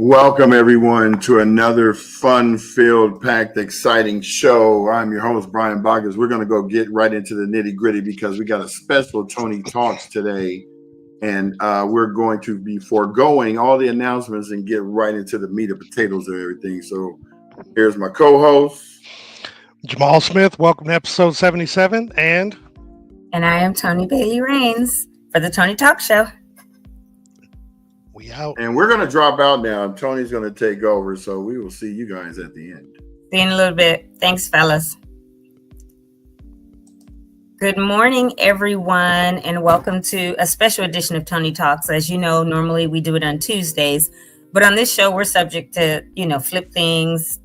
Welcome, everyone, to another fun-filled, packed, exciting show. I'm your host, Brian Boggers. We're going to go get right into the nitty-gritty because we got a special Tony Talks today, and we're going to be foregoing all the announcements and get right into the meat and potatoes of everything. So here's my co-host, Jamal Smith. Welcome to episode 77, and I am Tony Bailey Rains for the Tony Talk Show. We out. And we're going to drop out now. Tony's going to take over, so we will see you guys at the end. See you in a little bit. Thanks, fellas. Good morning, everyone, and welcome to a special edition of Tony Talks. As you know, normally we do it on Tuesdays, but on this show, we're subject to, flip things,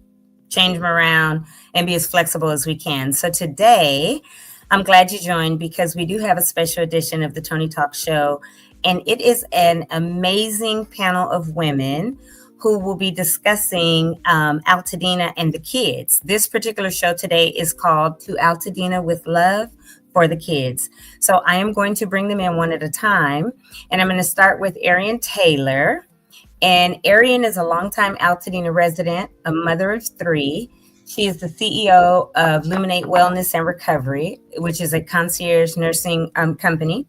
change them around, and be as flexible as we can. So today, I'm glad you joined because we do have a special edition of the Tony Talk Show. And it is an amazing panel of women who will be discussing Altadena and the kids. This particular show today is called To Altadena with Love for the Kids. So I am going to bring them in one at a time. And I'm going to start with Erin Taylor. And Ariane is a longtime Altadena resident, a mother of three. She is the CEO of Luminate Wellness and Recovery, which is a concierge nursing company.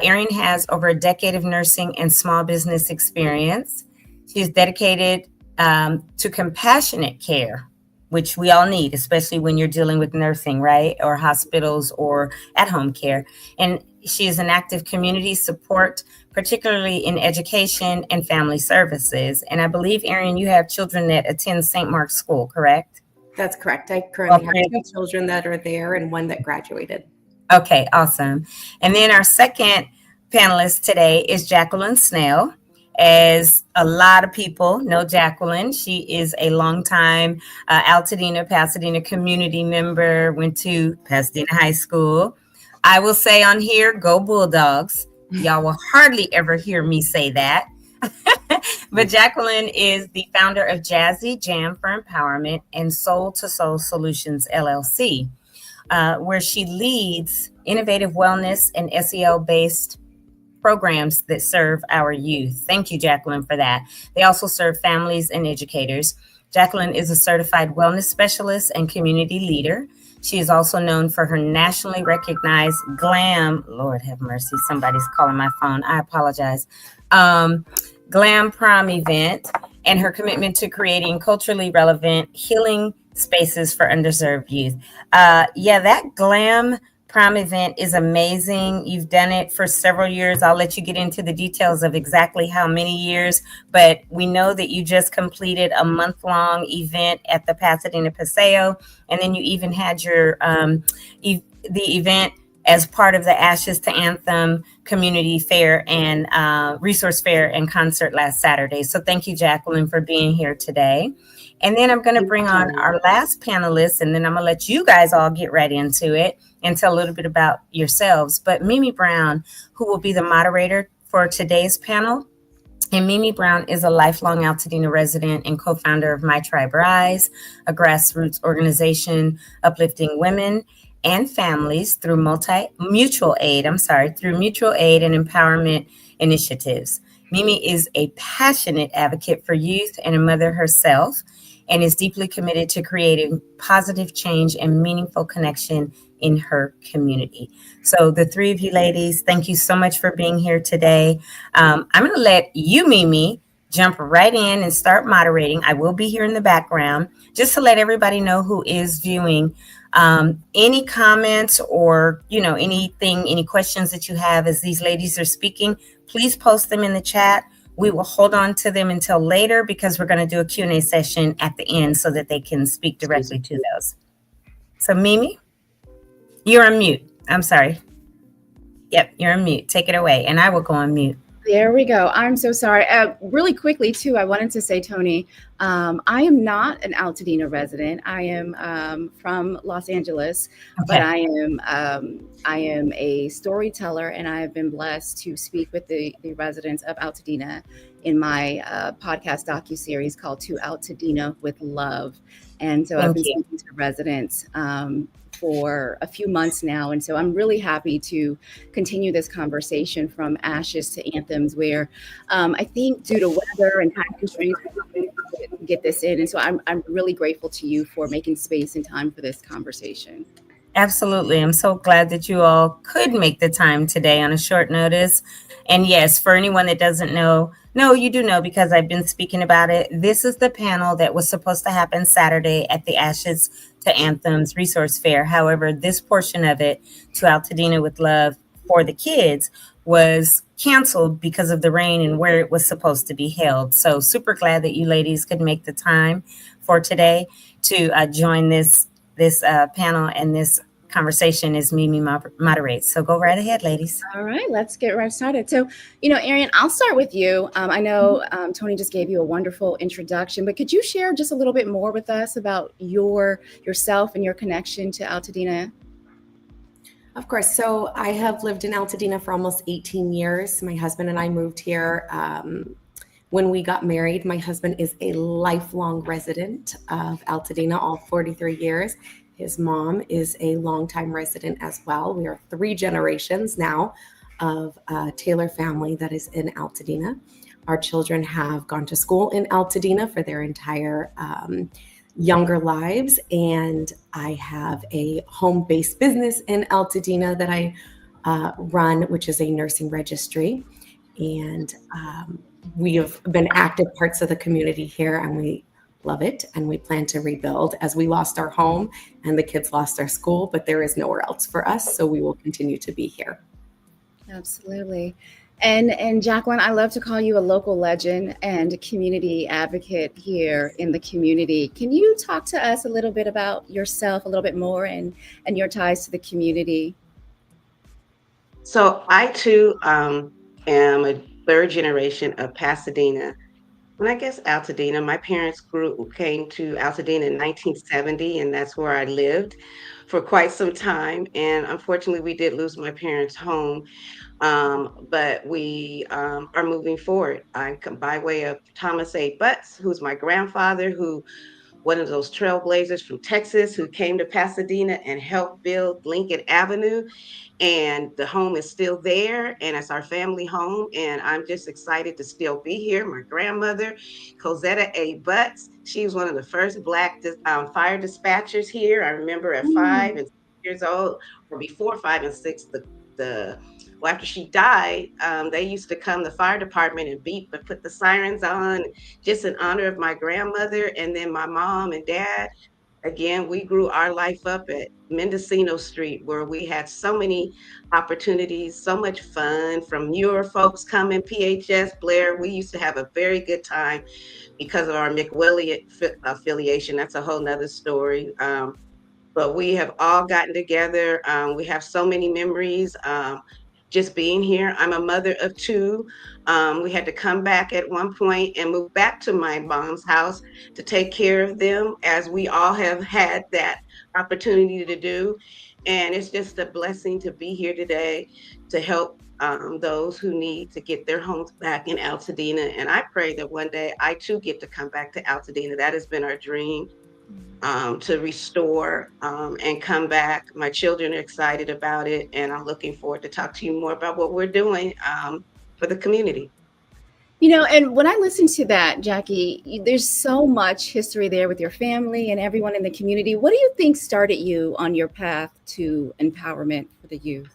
Erin has over a decade of nursing and small business experience. She is dedicated to compassionate care, which we all need, especially when you're dealing with nursing, right? Or hospitals or at-home care. And she is an active community support, particularly in education and family services. And I believe, Erin, you have children that attend St. Mark's School, correct? That's correct. I currently have two children that are there and one that graduated. Okay, awesome. And then our second panelist today is Jacqueline Snell. As a lot of people know Jacqueline, she is a longtime Altadena, Pasadena community member, went to Pasadena High School. I will say on here, go Bulldogs. Y'all will hardly ever hear me say that. But Jacqueline is the founder of Jazzy Jam for Empowerment and Soul to Soul Solutions, LLC. Where she leads innovative wellness and SEL-based programs that serve our youth. Thank you, Jacqueline, for that. They also serve families and educators. Jacqueline is a certified wellness specialist and community leader. She is also known for her nationally recognized GLAM, Lord have mercy, somebody's calling my phone, I apologize, GLAM Prom event, and her commitment to creating culturally relevant healing spaces for underserved youth. That GLAM Prom event is amazing. You've done it for several years. I'll let you get into the details of exactly how many years, but we know that you just completed a month-long event at the Pasadena Paseo, and then you even had your the event as part of the Ashes to Anthem community fair and resource fair and concert last Saturday. So thank you, Jacqueline, for being here today. And then I'm going to bring on our last panelist, and then I'm going to let you guys all get right into it and tell a little bit about yourselves. But Mimi Brown, who will be the moderator for today's panel. And Mimi Brown is a lifelong Altadena resident and co-founder of My Tribe Rise, a grassroots organization uplifting women and families through mutual aid and empowerment initiatives. Mimi is a passionate advocate for youth and a mother herself, and is deeply committed to creating positive change and meaningful connection in her community. So the three of you ladies, thank you so much for being here today. I'm going to let you, Mimi, jump right in and start moderating. I will be here in the background just to let everybody know who is viewing. Any comments or, any questions that you have as these ladies are speaking, please post them in the chat. We will hold on to them until later because we're going to do a Q&A session at the end so that they can speak directly to those. So Mimi, you're on mute. I'm sorry. Yep, you're on mute. Take it away. And I will go on mute. There we go. I'm so sorry. Really quickly, too, I wanted to say, Tony, I am not an Altadena resident. I am from Los Angeles, but I am a storyteller, and I have been blessed to speak with the residents of Altadena in my podcast docuseries called To Altadena with Love. And so I've been speaking to residents for a few months now. And so I'm really happy to continue this conversation from ashes to anthems, where I think due to weather and time constraints, we couldn't get this in. And so I'm really grateful to you for making space and time for this conversation. Absolutely. I'm so glad that you all could make the time today on a short notice. And yes, for anyone that doesn't know, no, you do know because I've been speaking about it. This is the panel that was supposed to happen Saturday at the Ashes to Anthems Resource Fair. However, this portion of it, To Altadena with Love for the Kids, was canceled because of the rain and where it was supposed to be held. So super glad that you ladies could make the time for today to join this panel and this conversation as Mimi moderates. So go right ahead, ladies. All right, let's get right started. So, Ariane, I'll start with you. I know Tony just gave you a wonderful introduction, but could you share just a little bit more with us about yourself and your connection to Altadena? Of course. So I have lived in Altadena for almost 18 years. My husband and I moved here when we got married. My husband is a lifelong resident of Altadena, all 43 years. His mom is a longtime resident as well. We are 3 generations now of a Taylor family that is in Altadena. Our children have gone to school in Altadena for their entire younger lives. And I have a home-based business in Altadena that I run, which is a nursing registry. And we have been active parts of the community here, and we love it. And we plan to rebuild, as we lost our home and the kids lost their school, but there is nowhere else for us. So we will continue to be here. Absolutely. And Jacqueline, I love to call you a local legend and a community advocate here in the community. Can you talk to us a little bit about yourself, a little bit more, and your ties to the community? So I too am a 3rd generation of Pasadena. And I guess Altadena, my parents came to Altadena in 1970, and that's where I lived for quite some time. And unfortunately, we did lose my parents' home, but we are moving forward. I come by way of Thomas A. Butts, who's my grandfather, who one of those trailblazers from Texas who came to Pasadena and helped build Lincoln Avenue. And the home is still there, and it's our family home. And I'm just excited to still be here. My grandmother, Cosetta A. Butts, she was one of the first Black fire dispatchers here. I remember at 5 and 6 years old, or before 5 and 6, well, after she died, they used to come, the fire department, and beep and put the sirens on, just in honor of my grandmother. And then my mom and dad, again, we grew our life up at Mendocino Street, where we had so many opportunities, so much fun from newer folks coming, PHS, Blair. We used to have a very good time because of our McWilliott affiliation. That's a whole nother story. But we have all gotten together. We have so many memories. Just being here. I'm a mother of 2. We had to come back at one point and move back to my mom's house to take care of them, as we all have had that opportunity to do. And it's just a blessing to be here today to help those who need to get their homes back in Altadena. And I pray that one day I too get to come back to Altadena. That has been our dream. To restore and come back. My children are excited about it, and I'm looking forward to talk to you more about what we're doing for the community. And when I listen to that, Jackie, there's so much history there with your family and everyone in the community. What do you think started you on your path to empowerment for the youth?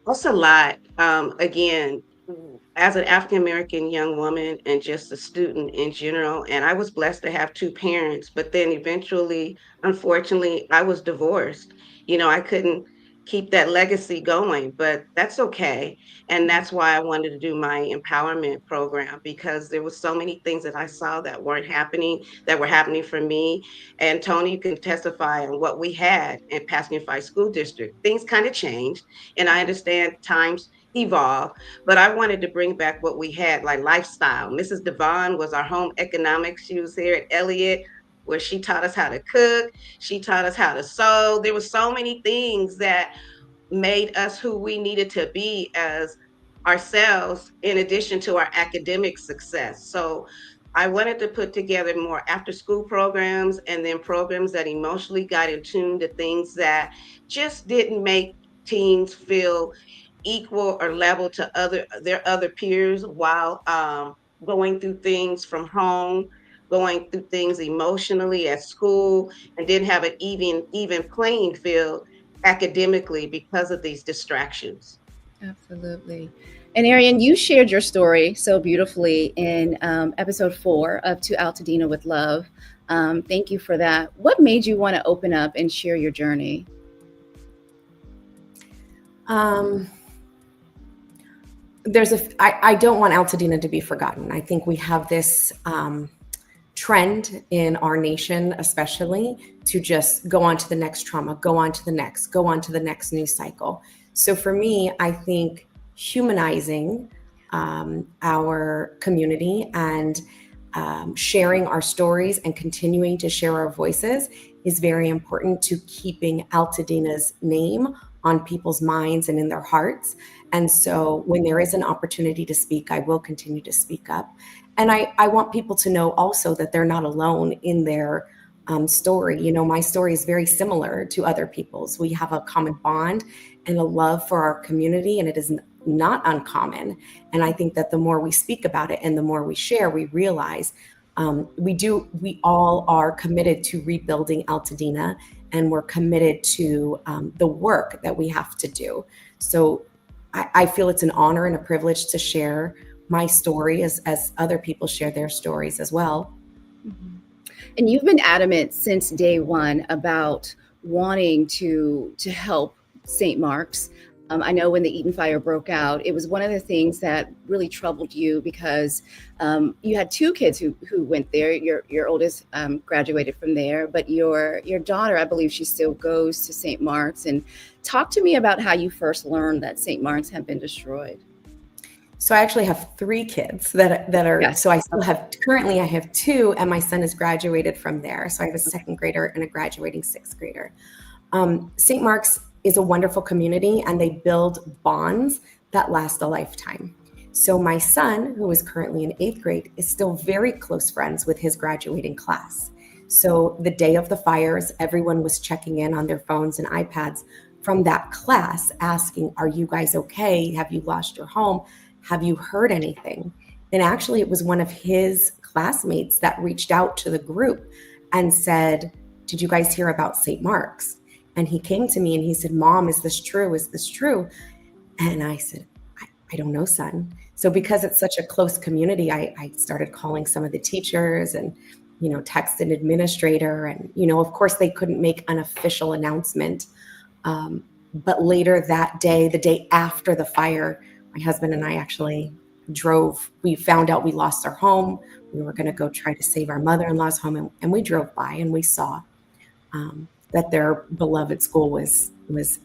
That's a lot. Again, as an African-American young woman and just a student in general, and I was blessed to have 2 parents, but then eventually, unfortunately, I was divorced. I couldn't keep that legacy going, but that's okay. And that's why I wanted to do my empowerment program, because there was so many things that I saw that were happening for me. And Tony, you can testify on what we had in Pasadena Unified School District. Things kind of changed, and I understand times evolve, but I wanted to bring back what we had, like lifestyle. Mrs. Devon was our home economics. She was here at Elliott, where she taught us how to cook. She taught us how to sew. There were so many things that made us who we needed to be as ourselves, in addition to our academic success. So I wanted to put together more after school programs and then programs that emotionally got in tune to things that just didn't make teens feel equal or level to their other peers while going through things from home, going through things emotionally at school, and didn't have an even playing field academically because of these distractions. Absolutely. And Ariane, you shared your story so beautifully in episode 4 of To Altadena with Love. Thank you for that. What made you want to open up and share your journey? I don't want Altadena to be forgotten. I think we have this trend in our nation, especially, to just go on to the next trauma, go on to the next news cycle. So for me, I think humanizing our community and sharing our stories and continuing to share our voices is very important to keeping Altadena's name on people's minds and in their hearts. And so when there is an opportunity to speak, I will continue to speak up. And I want people to know also that they're not alone in their story. You know, my story is very similar to other people's. We have a common bond and a love for our community, and it is not uncommon. And I think that the more we speak about it and the more we share, we realize we all are committed to rebuilding Altadena, and we're committed to the work that we have to do. So I feel it's an honor and a privilege to share my story as other people share their stories as well. Mm-hmm. And you've been adamant since day one about wanting to help St. Mark's. I know when the Eaton fire broke out, it was one of the things that really troubled you because you had 2 kids who went there. Your oldest graduated from there, but your daughter, I believe she still goes to St. Mark's. And talk to me about how you first learned that St. Mark's had been destroyed. So I actually have 3 kids that are, yes. So I still have, currently I have 2, and my son has graduated from there. So I have a 2nd grader and a graduating 6th grader. St. Mark's is a wonderful community, and they build bonds that last a lifetime. So my son, who is currently in 8th grade, is still very close friends with his graduating class. So the day of the fires, everyone was checking in on their phones and iPads from that class asking, are you guys okay? Have you lost your home? Have you heard anything? And actually it was one of his classmates that reached out to the group and said, did you guys hear about St. Mark's? And he came to me and he said, Mom, is this true? Is this true? And I said, I don't know, son. So because it's such a close community, I started calling some of the teachers and, text an administrator. And, of course, they couldn't make an official announcement. But later that day, the day after the fire, my husband and I actually drove. We found out we lost our home. We were going to go try to save our mother-in-law's home. And we drove by and we saw that their beloved school was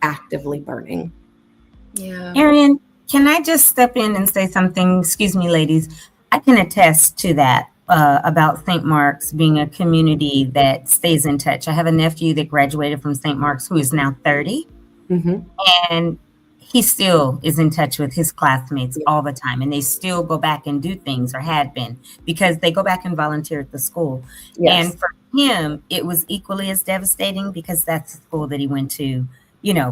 actively burning. Yeah. Ariane, can I just step in and say something? Excuse me, ladies. I can attest to that about St. Mark's being a community that stays in touch. I have a nephew that graduated from St. Mark's who is now 30. Mm-hmm. And he still is in touch with his classmates all the time. And they still go back and do things, or had been, because they go back and volunteer at the school. Yes. And for him, it was equally as devastating because that's the school that he went to,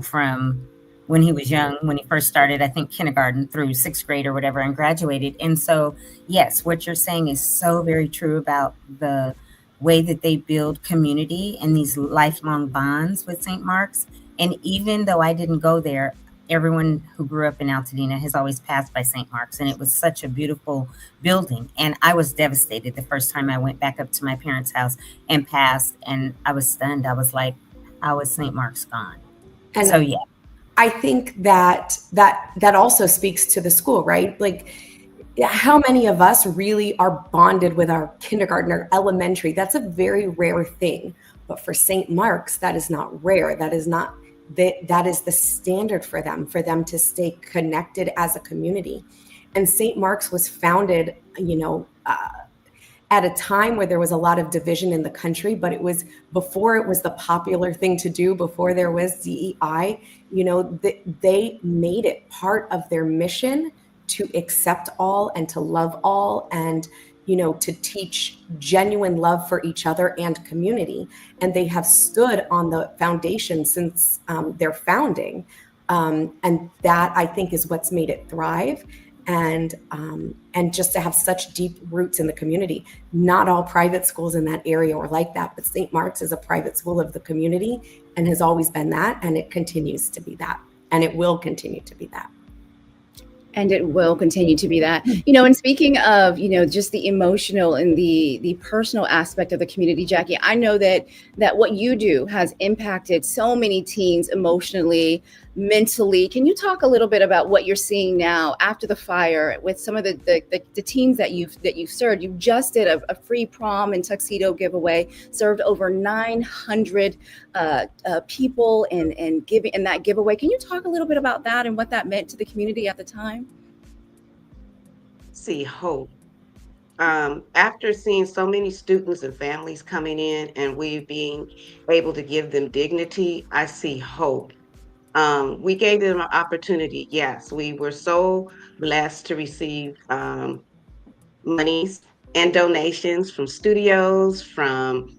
from when he was young, when he first started, I think kindergarten through 6th grade or whatever, and graduated. And so, yes, what you're saying is so very true about the way that they build community and these lifelong bonds with St. Mark's. And even though I didn't go there, everyone who grew up in Altadena has always passed by St. Mark's, and it was such a beautiful building. And I was devastated the first time I went back up to my parents' house and passed, and I was stunned. I was like, how is St. Mark's gone? And so, yeah. I think that also speaks to the school, right? Like, how many of us really are bonded with our kindergarten or elementary? That's a very rare thing. But for St. Mark's, that is not rare. That is the standard for them to stay connected as a community. And St. Mark's was founded, at a time where there was a lot of division in the country, but it was before it was the popular thing to do, before there was DEI, they made it part of their mission to accept all and to love all and to teach genuine love for each other and community. And they have stood on the foundation since their founding. And that, I think, is what's made it thrive. And just to have such deep roots in the community. Not all private schools in that area are like that, but St. Mark's is a private school of the community and has always been that, and it continues to be that, and it will continue to be that. And it will continue to be that. And speaking of, just the emotional and the personal aspect of the community, Jackie, I know that what you do has impacted so many teens emotionally, mentally. Can you talk a little bit about what you're seeing now after the fire with some of the teens that you've served? You just did a free prom and tuxedo giveaway, served over 900 people and giving in that giveaway. Can you talk a little bit about that and what that meant to the community at the time? See hope. After seeing so many students and families coming in and we being able to give them dignity, I see hope. We gave them an opportunity. Yes, we were so blessed to receive monies and donations from studios, from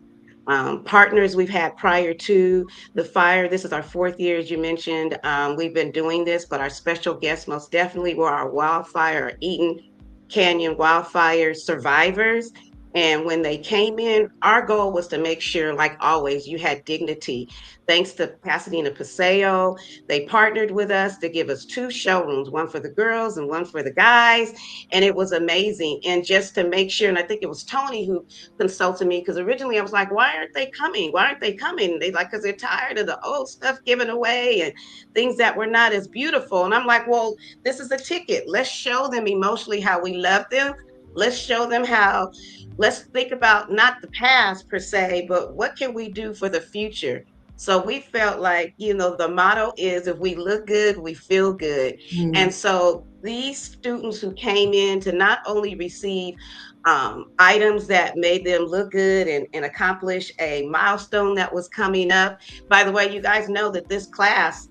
partners we've had prior to the fire. This is our 4th year, as you mentioned. We've been doing this, but our special guests most definitely were our wildfire, Eaton Canyon wildfire survivors. And when they came in, our goal was to make sure, like always, you had dignity. Thanks to Pasadena Paseo, they partnered with us to give us 2 showrooms, one for the girls and one for the guys. And it was amazing. And just to make sure, and I think it was Tony who consulted me, because originally I was like, why aren't they coming? Why aren't they coming? They like, because they're tired of the old stuff given away and things that were not as beautiful. And I'm like, well, this is a ticket. Let's show them emotionally how we love them. Let's show them how, let's think about not the past per se, but what can we do for the future? So we felt like, the motto is, if we look good, we feel good. And so these students who came in to not only receive items that made them look good and accomplish a milestone that was coming up. By the way, you guys know that this class,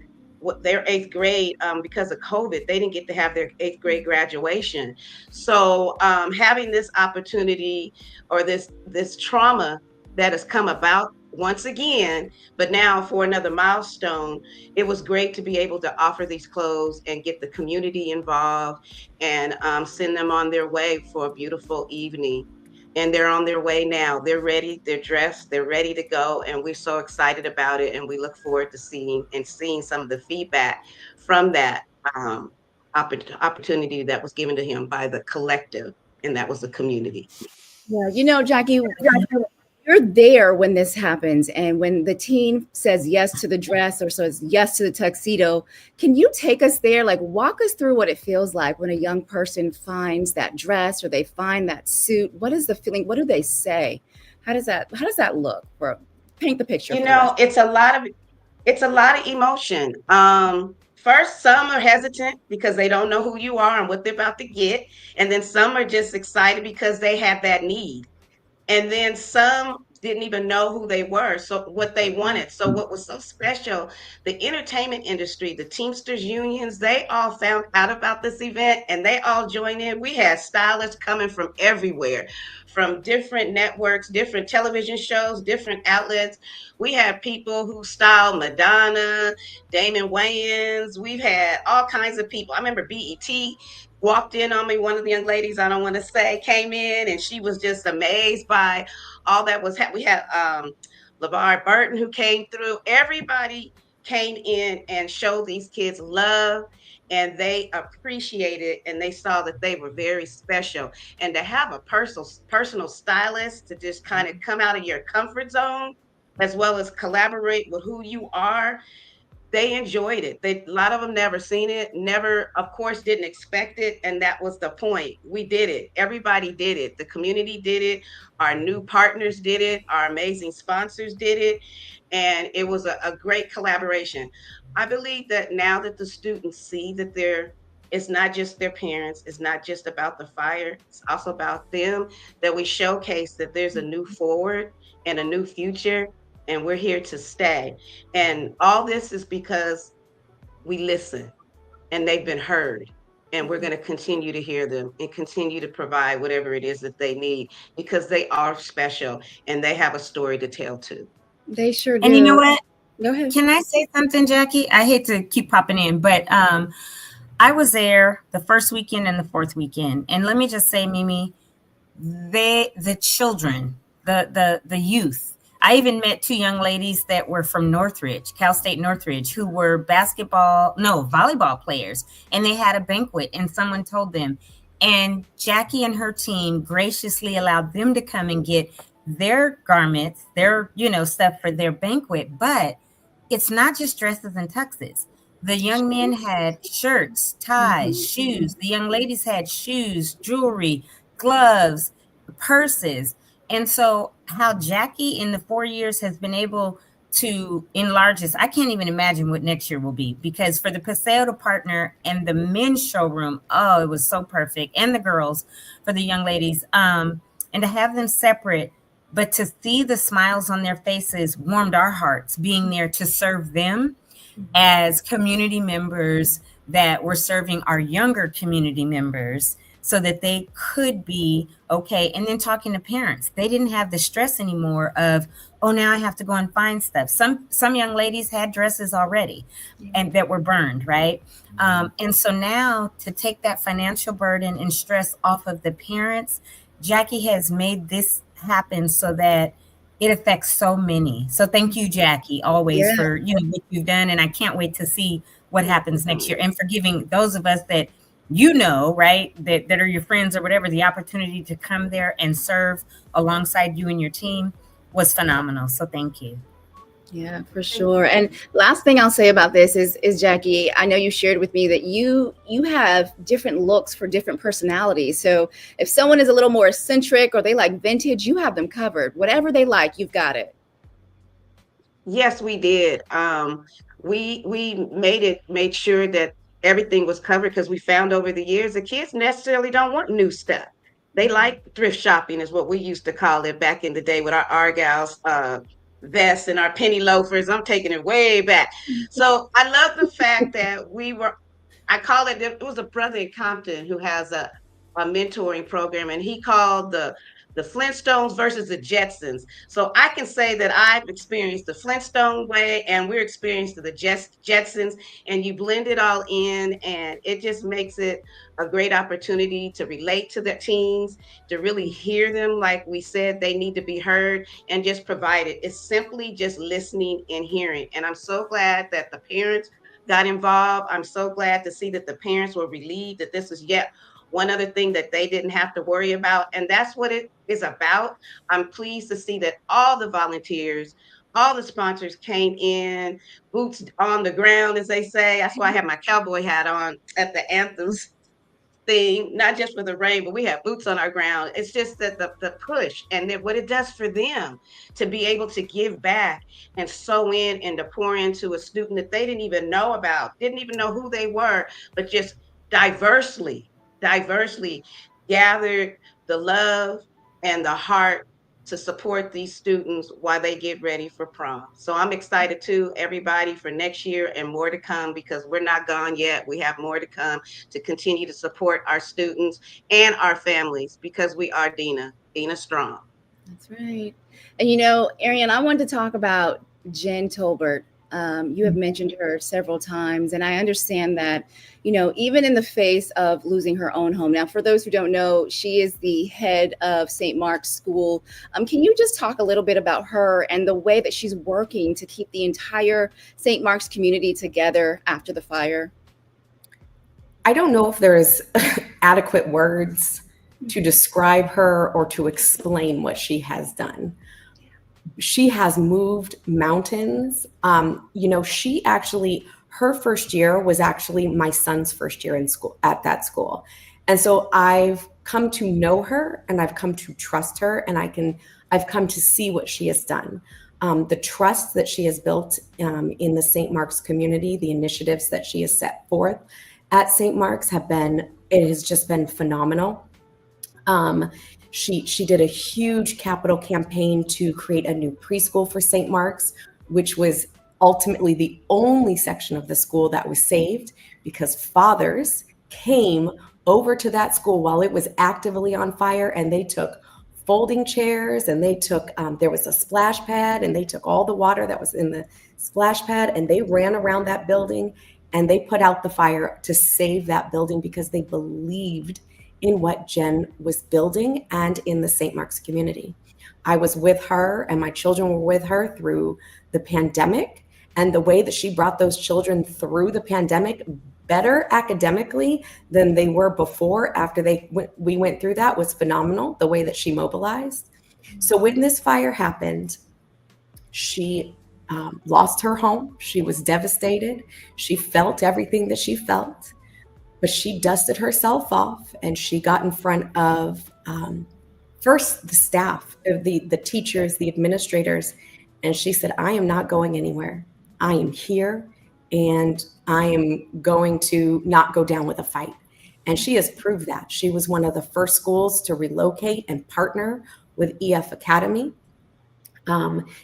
their 8th grade, because of COVID, they didn't get to have their 8th grade graduation. So having this opportunity or this trauma that has come about once again, but now for another milestone, it was great to be able to offer these clothes and get the community involved and send them on their way for a beautiful evening. And they're on their way now. They're ready, they're dressed, they're ready to go. And we're so excited about it. And we look forward to seeing some of the feedback from that opportunity that was given to him by the collective. And that was the community. Yeah, Jackie, you're there when this happens. And when the teen says yes to the dress or says yes to the tuxedo, can you take us there? Like, walk us through what it feels like when a young person finds that dress or they find that suit. What is the feeling? What do they say? How does that look? Paint the picture. It's a lot of emotion. First, some are hesitant because they don't know who you are and what they're about to get. And then some are just excited because they have that need. And then some didn't even know who they were, so what they wanted. So what was so special, the entertainment industry, the Teamsters unions, they all found out about this event and they all joined in. We had stylists coming from everywhere, from different networks, different television shows, different outlets. We had people who styled Madonna, Damon Wayans. We've had all kinds of people. I remember BET walked in on me. One of the young ladies, I don't want to say, came in and she was just amazed by all that was we had LeVar Burton who came through. Everybody came in and showed these kids love, and they appreciated, and they saw that they were very special. And to have a personal stylist to just kind of come out of your comfort zone, as well as collaborate with who you are, they enjoyed it. A lot of them never seen it, never, of course, didn't expect it. And that was the point. We did it. Everybody did it. The community did it. Our new partners did it. Our amazing sponsors did it. And it was a great collaboration. I believe that now that the students see that it's not just their parents, it's not just about the fire, it's also about them, that we showcase that there's a new forward and a new future, and we're here to stay. And all this is because we listen and they've been heard. And we're going to continue to hear them and continue to provide whatever it is that they need, because they are special and they have a story to tell too. They sure do. And you know what? Go ahead. Can I say something, Jackie? I hate to keep popping in, but I was there the first weekend and the fourth weekend. And let me just say, Mimi, the children, the youth. I even met two young ladies that were from Northridge, Cal State Northridge, who were volleyball players. And they had a banquet and someone told them. And Jackie and her team graciously allowed them to come and get their garments, their, stuff for their banquet. But it's not just dresses and tuxes. The young men had shirts, ties, shoes. The young ladies had shoes, jewelry, gloves, purses. And so how Jackie in the 4 years has been able to enlarge this, I can't even imagine what next year will be, because for the Paseo to partner and the men's showroom, oh, it was so perfect. And the girls for the young ladies, and to have them separate, but to see the smiles on their faces warmed our hearts, being there to serve them as community members that were serving our younger community members so that they could be okay. And then talking to parents, they didn't have the stress anymore of, oh, now I have to go and find stuff. Some young ladies had dresses already and that were burned, right? And so now to take that financial burden and stress off of the parents, Jackie has made this happen so that it affects so many. So thank you, Jackie, always for what you've done. And I can't wait to see what happens next year, and for giving those of us that right, that are your friends or whatever, the opportunity to come there and serve alongside you and your team was phenomenal. So thank you. Yeah, for sure. And last thing I'll say about this is Jackie, I know you shared with me that you have different looks for different personalities. So if someone is a little more eccentric or they like vintage, you have them covered. Whatever they like, you've got it. Yes, we did. We made sure that everything was covered, because we found over the years the kids necessarily don't want new stuff. They like thrift shopping, is what we used to call it back in the day, with our Argyle's vests and our penny loafers. I'm taking it way back. So I love the fact that it was a brother in Compton who has a mentoring program, and he called the Flintstones versus the Jetsons. So I can say that I've experienced the Flintstone way, and we're experiencing the Jetsons, and you blend it all in, and it just makes it a great opportunity to relate to the teens, to really hear them. Like we said, they need to be heard, and just provide it. It's simply just listening and hearing. And I'm so glad that the parents got involved. I'm so glad to see that the parents were relieved that this is yet one other thing that they didn't have to worry about. And that's what it is about. I'm pleased to see that all the volunteers, all the sponsors came in, boots on the ground, as they say. That's why I have my cowboy hat on at the anthems thing, not just for the rain, but we have boots on our ground. It's just that the push and what it does for them to be able to give back and sew in and to pour into a student that they didn't even know about, didn't even know who they were, but just diversely gathered the love and the heart to support these students while they get ready for prom. So I'm excited too, everybody, for next year and more to come, because we're not gone yet. We have more to come to continue to support our students and our families, because we are Dina strong. That's right. And Ariane, I wanted to talk about Jen Tolbert. You have mentioned her several times, and I understand that, even in the face of losing her own home. Now, for those who don't know, she is the head of St. Mark's School. Can you just talk a little bit about her and the way that she's working to keep the entire St. Mark's community together after the fire? I don't know if there's adequate words to describe her or to explain what she has done. She has moved mountains. She actually, her first year was actually my son's first year in school, at that school. And so I've come to know her, and I've come to trust her, and I've come to see what she has done. The trust that she has built in the St. Mark's community, the initiatives that she has set forth at St. Mark's it has just been phenomenal. She did a huge capital campaign to create a new preschool for St. Mark's, which was ultimately the only section of the school that was saved, because fathers came over to that school while it was actively on fire, and they took folding chairs, and they took, there was a splash pad, and they took all the water that was in the splash pad, and they ran around that building, and they put out the fire to save that building because they believed in what Jen was building and in the St. Mark's community. I was with her, and my children were with her through the pandemic, and the way that she brought those children through the pandemic better academically than they were before, after we went through that, was phenomenal, the way that she mobilized. So when this fire happened, she lost her home. She was devastated. She felt everything that she felt, but she dusted herself off, and she got in front of first the staff, the teachers, the administrators, and she said, I am not going anywhere. I am here, and I am going to not go down with a fight. And she has proved that. She was one of the first schools to relocate and partner with EF Academy.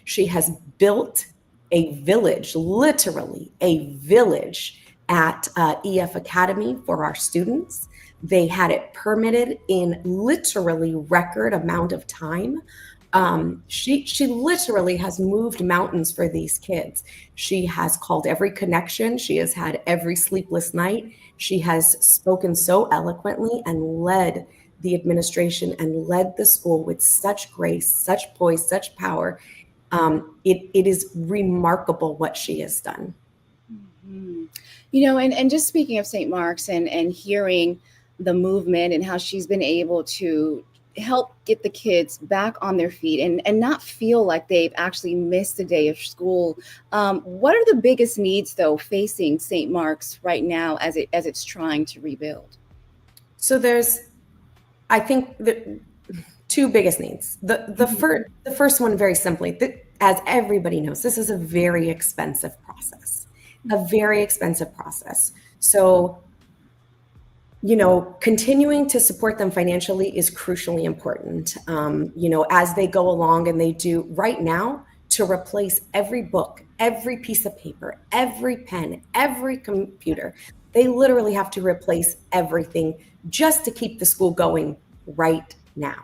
She has built a village, literally a village, at EF Academy for our students. They had it permitted in literally record amount of time. She literally has moved mountains for these kids. She has called every connection. She has had every sleepless night. She has spoken so eloquently and led the administration and led the school with such grace, such poise, such power. It is remarkable what she has done. Mm-hmm. You know, and just speaking of St. Mark's and hearing the movement and how she's been able to help get the kids back on their feet and not feel like they've actually missed a day of school. What are the biggest needs, though, facing St. Mark's right now as it's trying to rebuild? So there's, I think, the two biggest needs. The first one, very simply, as everybody knows, this is a very expensive process. So, you know, continuing to support them financially is crucially important. You know, as they go along, and they do right now, to replace every book, every piece of paper, every pen, every computer. They literally have to replace everything just to keep the school going right now.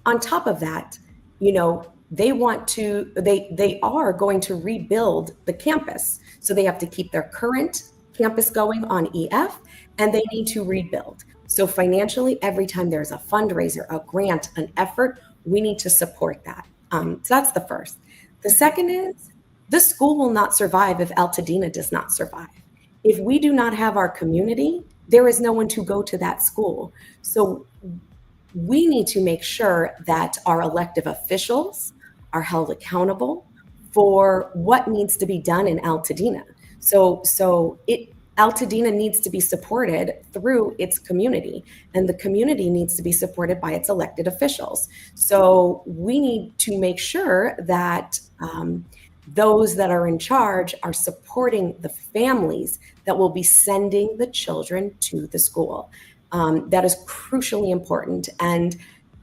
On top of that, you know, they are going to rebuild the campus. So they have to keep their current campus going on EF, and they need to rebuild. So financially, every time there's a fundraiser, a grant, an effort, we need to support that. So that's the first. The second is, the school will not survive if Altadena does not survive. If we do not have our community, there is no one to go to that school. So we need to make sure that our elective officials are held accountable for what needs to be done in Altadena. So Altadena needs to be supported through its community, and the community needs to be supported by its elected officials. So we need to make sure that those that are in charge are supporting the families that will be sending the children to the school. That is crucially important. And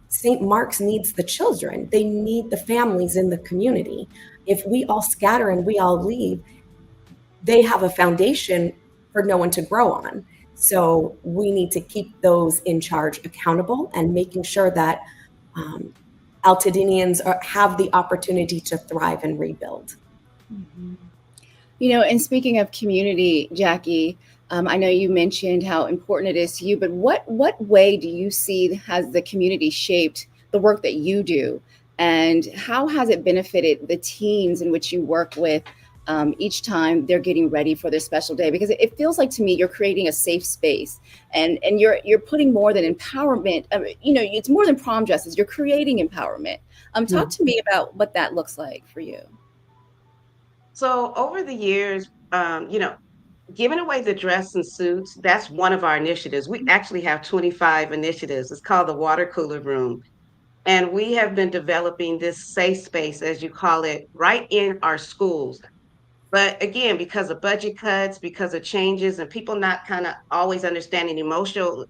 St. Mark's needs the children. They need the families in the community. If we all scatter and we all leave, they have a foundation for no one to grow on. So we need to keep those in charge accountable, and making sure that Altadenians have the opportunity to thrive and rebuild. Mm-hmm. You know, and speaking of community, Jackie, I know you mentioned how important it is to you, but what way do you see has the community shaped the work that you do? And how has it benefited the teens in which you work with each time they're getting ready for their special day? Because it feels like to me you're creating a safe space, and you're putting more than empowerment. You know, it's more than prom dresses. You're creating empowerment. Talk to me about what that looks like for you. So over the years, you know, giving away the dress and suits, that's one of our initiatives. We actually have 25 initiatives. It's called the Water Cooler Room. And we have been developing this safe space, as you call it, right in our schools. But again, because of budget cuts, because of changes, and people not kind of always understanding emotional,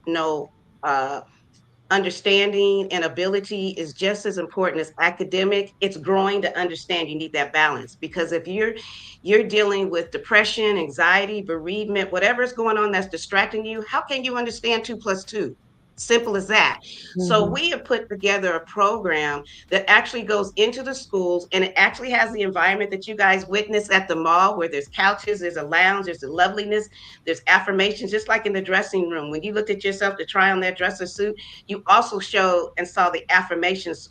understanding and ability is just as important as academic. It's growing to understand you need that balance, because if you're dealing with depression, anxiety, bereavement, whatever's going on that's distracting you, how can you understand 2 + 2? Simple as that. So Mhm. we have put together a program that actually goes into the schools, and it actually has the environment that you guys witness at the mall, where there's couches, there's a lounge, there's a loveliness, there's affirmations, just like in the dressing room. When you looked at yourself to try on that dress or suit, you also showed and saw the affirmations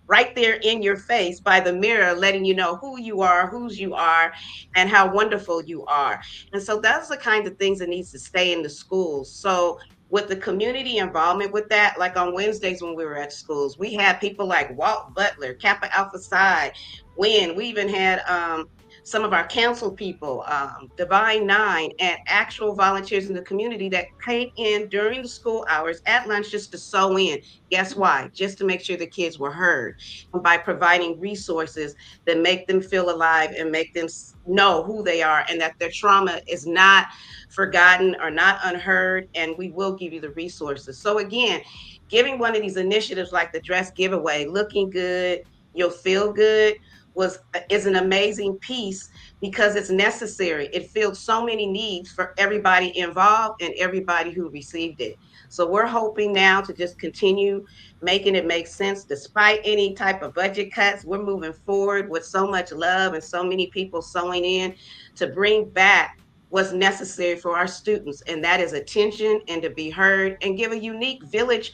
right there in your face by the mirror, letting you know who you are, whose you are, and how wonderful you are. And so that's the kind of things that needs to stay in the schools. So with the community involvement with that, like on Wednesdays when we were at schools, we had people like Walt Butler, Kappa Alpha Psi, Win. We even had some of our council people, Divine Nine, and actual volunteers in the community that came in during the school hours at lunch just to sew in. Guess why? Just to make sure the kids were heard. And by providing resources that make them feel alive and make them know who they are, and that their trauma is not forgotten or not unheard. And we will give you the resources. So again, giving one of these initiatives like the dress giveaway, looking good, you'll feel good, is an amazing piece, because it's necessary. It filled so many needs for everybody involved and everybody who received it. So we're hoping now to just continue making it make sense despite any type of budget cuts. We're moving forward with so much love and so many people sewing in to bring back what's necessary for our students, and that is attention and to be heard, and give a unique village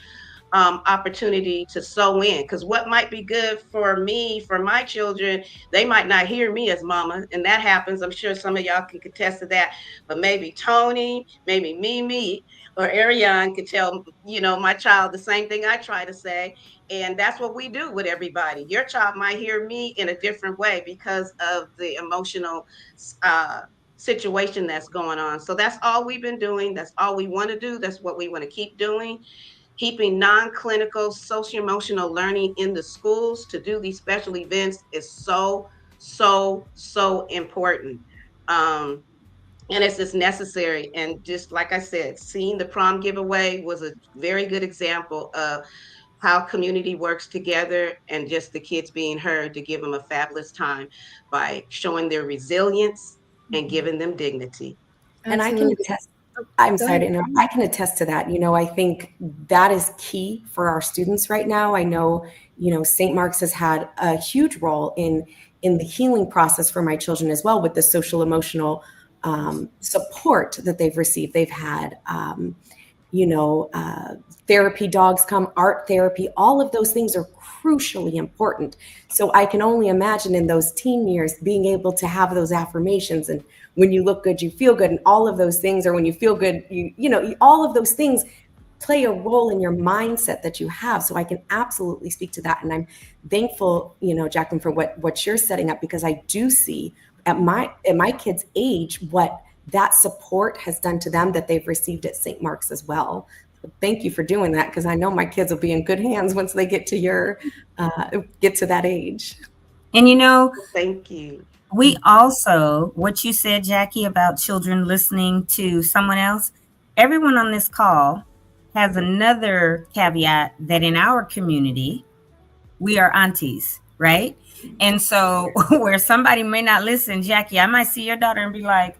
opportunity to sew in, because what might be good for me, for my children, they might not hear me as mama, and that happens. I'm sure some of y'all can contest to that, but maybe Tony, maybe Mimi or Ariane could tell, my child the same thing I try to say. And that's what we do with everybody. Your child might hear me in a different way because of the emotional uh, situation that's going on. So that's all we've been doing. That's all we want to do. That's what we want to keep doing. Keeping non-clinical socio-emotional learning in the schools to do these special events is so, so, so important. Um, and it's just necessary. And just like I said, seeing the prom giveaway was a very good example of how community works together, and just the kids being heard to give them a fabulous time by showing their resilience and giving them dignity. And I can Absolutely. attest, Oh, I'm go sorry ahead. to interrupt. I can attest to that. I think that is key for our students right now. I know, St. Mark's has had a huge role in the healing process for my children as well, with the social emotional support that they've received. They've had, therapy dogs come, art therapy, all of those things are crucially important. So I can only imagine in those teen years being able to have those affirmations, and when you look good, you feel good, and all of those things, or when you feel good, all of those things play a role in your mindset that you have. So I can absolutely speak to that. And I'm thankful, Jacqueline, for what you're setting up, because I do see at my kids' age what that support has done to them that they've received at St. Mark's as well. So thank you for doing that, because I know my kids will be in good hands once they get to get to that age. And Thank you. we also, what you said, Jackie, about children listening to someone else, everyone on this call has another caveat that in our community, we are aunties, right? And so where somebody may not listen, Jackie, I might see your daughter and be like,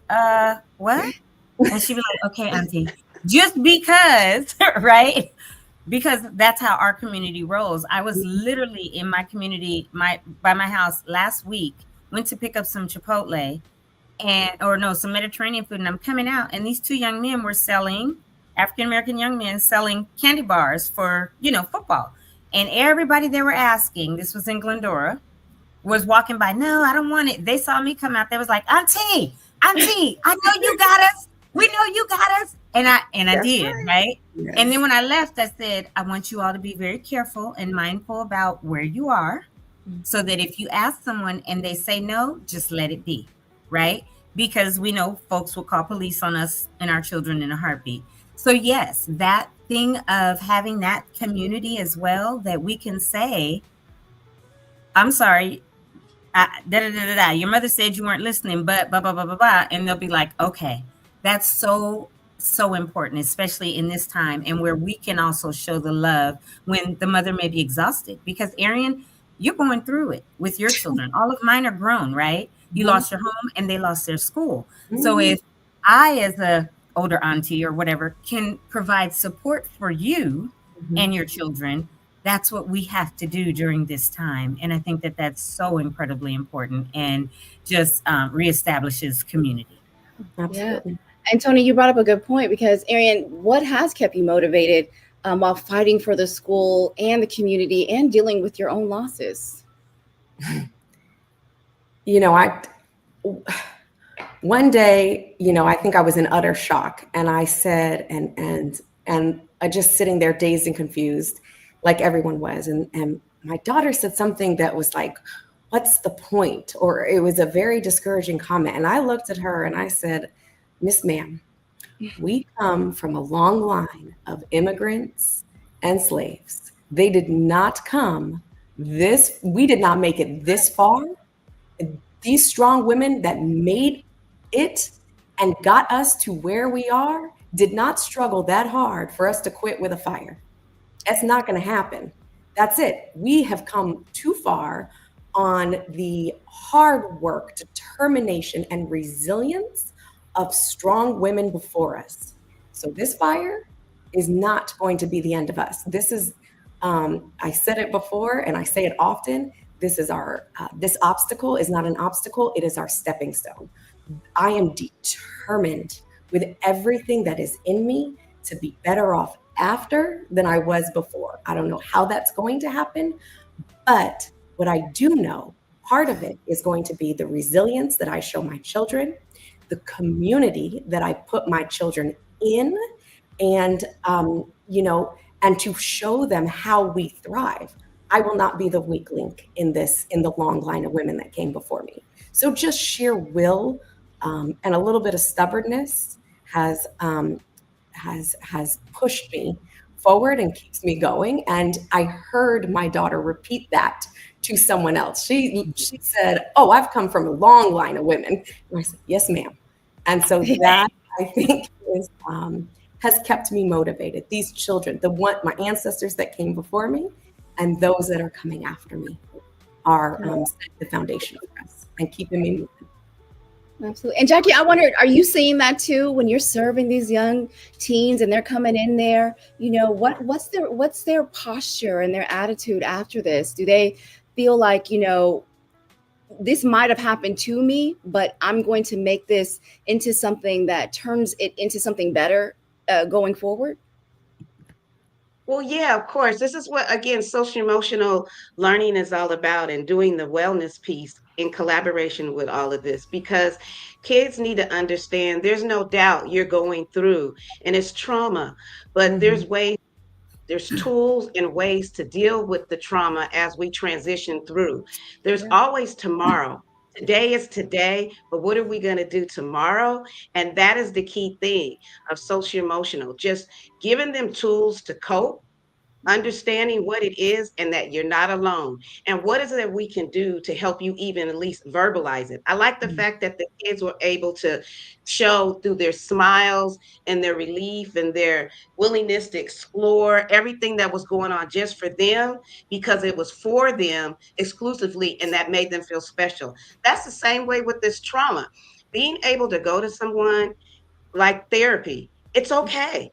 what? And she'd be like, okay, auntie, just because, right? Because that's how our community rolls. I was literally in my community, by my house last week, went to pick up some Chipotle some Mediterranean food, and I'm coming out, and these two young men were selling, African-American young men selling candy bars for, football. And everybody they were asking, this was in Glendora, was walking by, no, I don't want it. They saw me come out. They was like, auntie, I know you got us. We know you got us. And I did, right? Yes. And then when I left, I said, I want you all to be very careful and mindful about where you are, so that if you ask someone and they say no, just let it be, right? Because we know folks will call police on us and our children in a heartbeat. So yes, that thing of having that community as well, that we can say, I'm sorry, your mother said you weren't listening, but blah, blah, blah, blah, blah. And they'll be like, okay, that's so so important, especially in this time, and where we can also show the love when the mother may be exhausted. Because Ariane, you're going through it with your children. All of mine are grown, right? You lost your home and they lost their school. So if I, as a older auntie or whatever, can provide support for you and your children, that's what we have to do during this time. And I think that that's so incredibly important and just reestablishes community. Absolutely. Yeah. And Tony, you brought up a good point, because Ariane, what has kept you motivated while fighting for the school and the community and dealing with your own losses? You know, one day, I think I was in utter shock, and I said, and I just sitting there dazed and confused, like everyone was. And my daughter said something that was like, "What's the point?" Or it was a very discouraging comment. And I looked at her and I said, "Miss Ma'am, we come from a long line of immigrants and slaves. They did not we did not make it this far. These strong women that made it and got us to where we are did not struggle that hard for us to quit with a fire. That's not going to happen. That's it. We have come too far on the hard work, determination, and resilience of strong women before us. So this fire is not going to be the end of us. This is, I said it before and I say it often, this is this obstacle is not an obstacle, it is our stepping stone. I am determined with everything that is in me to be better off after than I was before. I don't know how that's going to happen, but what I do know, part of it is going to be the resilience that I show my children, the community that I put my children in, and and to show them how we thrive. I will not be the weak link in the long line of women that came before me. So just sheer will and a little bit of stubbornness has pushed me forward and keeps me going. And I heard my daughter repeat that to someone else. She said, "Oh, I've come from a long line of women." And I said, "Yes, ma'am." And so that, I think, has kept me motivated. These children, my ancestors that came before me and those that are coming after me are setting the foundation for us and keeping me moving. Absolutely. And Jackie, I wondered, are you seeing that too when you're serving these young teens and they're coming in there? What's their posture and their attitude after this? Do they feel like, this might have happened to me, but I'm going to make this into something that turns it into something better going forward? Well, yeah, of course. This is what, again, social emotional learning is all about, and doing the wellness piece in collaboration with all of this, because kids need to understand there's no doubt you're going through and it's trauma, but there's tools and ways to deal with the trauma as we transition through. There's always tomorrow. Today is today, but what are we going to do tomorrow? And that is the key thing of social emotional, just giving them tools to cope, understanding what it is and that you're not alone. And what is it that we can do to help you even at least verbalize it? I like the fact that the kids were able to show through their smiles and their relief and their willingness to explore everything that was going on just for them, because it was for them exclusively, and that made them feel special. That's the same way with this trauma. Being able to go to someone like therapy, it's okay.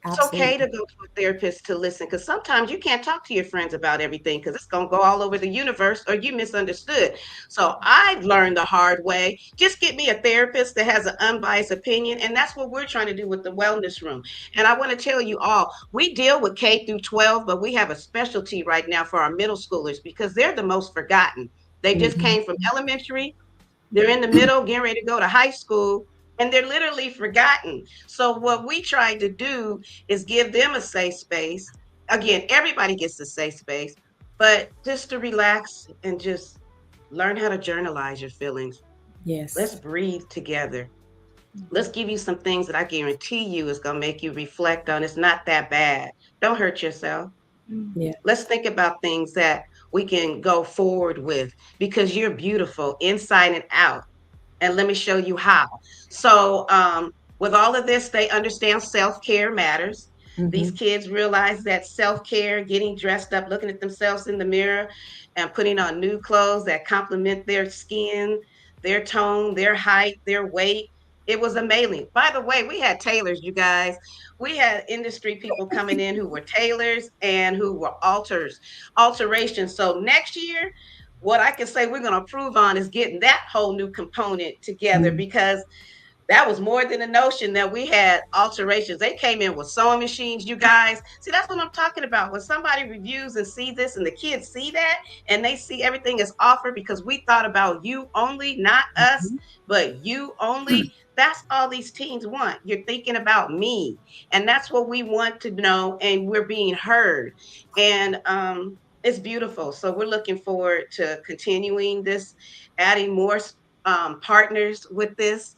It's okay to go to a therapist to listen, because sometimes you can't talk to your friends about everything because it's going to go all over the universe or you misunderstood. So I've learned the hard way. Just get me a therapist that has an unbiased opinion. And that's what we're trying to do with the Wellness Room. And I want to tell you all, we deal with K through 12, but we have a specialty right now for our middle schoolers because they're the most forgotten. They just came from elementary. They're in the middle, getting ready to go to high school, and they're literally forgotten. So what we try to do is give them a safe space. Again, everybody gets a safe space, but just to relax and just learn how to journalize your feelings. Yes. Let's breathe together. Let's give you some things that I guarantee you is going to make you reflect on. It's not that bad. Don't hurt yourself. Yeah. Let's think about things that we can go forward with, because you're beautiful inside and out. And let me show you how. So With all of this, they understand self-care matters. These kids realize that self-care, getting dressed up, looking at themselves in the mirror and putting on new clothes that complement their skin, their tone, their height, their weight. It was amazing. By the way, we had tailors, you guys. We had industry people coming in who were tailors and who were alterations. So next year, what I can say we're going to improve on is getting that whole new component together, because that was more than a notion that we had alterations. They came in with sewing machines, you guys. See, that's what I'm talking about. When somebody reviews and see this and the kids see that and they see everything is offered because we thought about you only, not us, but you only. That's all these teens want. You're thinking about me. And that's what we want to know. And we're being heard. And it's beautiful. So we're looking forward to continuing this, adding more partners with this,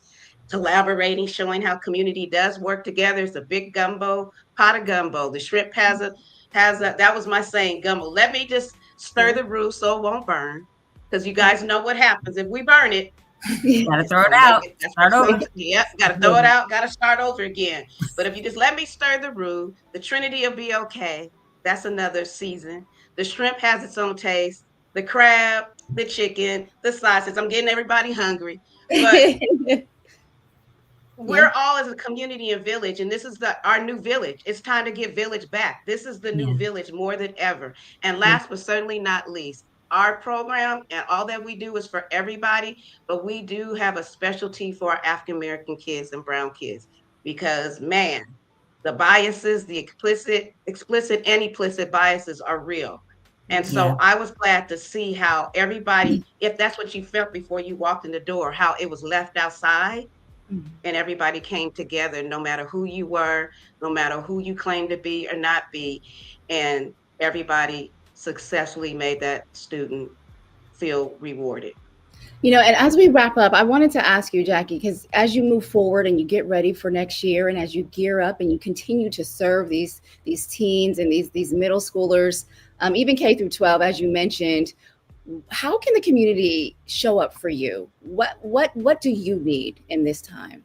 collaborating, showing how community does work together. It's a big pot of gumbo. The shrimp has a, that was my saying, gumbo. Let me just stir the roux so it won't burn. Because you guys know what happens if we burn it. Gotta throw it out. Start over. Yep, gotta throw it out, gotta start over again. But if you just let me stir the roux, the Trinity will be okay. That's another season. The shrimp has its own taste. The crab, the chicken, the sausage. I'm getting everybody hungry. But we're all as a community and village, and this is our new village. It's time to give village back. This is the new village more than ever. And last but certainly not least, our program and all that we do is for everybody, but we do have a specialty for our African American kids and brown kids, because man, the biases, the explicit and implicit biases are real. And so I was glad to see how everybody, if that's what you felt before you walked in the door, how it was left outside. And everybody came together, no matter who you were, no matter who you claimed to be or not be. And everybody successfully made that student feel rewarded. And as we wrap up, I wanted to ask you, Jackie, because as you move forward and you get ready for next year, and as you gear up and you continue to serve these teens and these middle schoolers, even K through 12, as you mentioned, how can the community show up for you? What do you need in this time?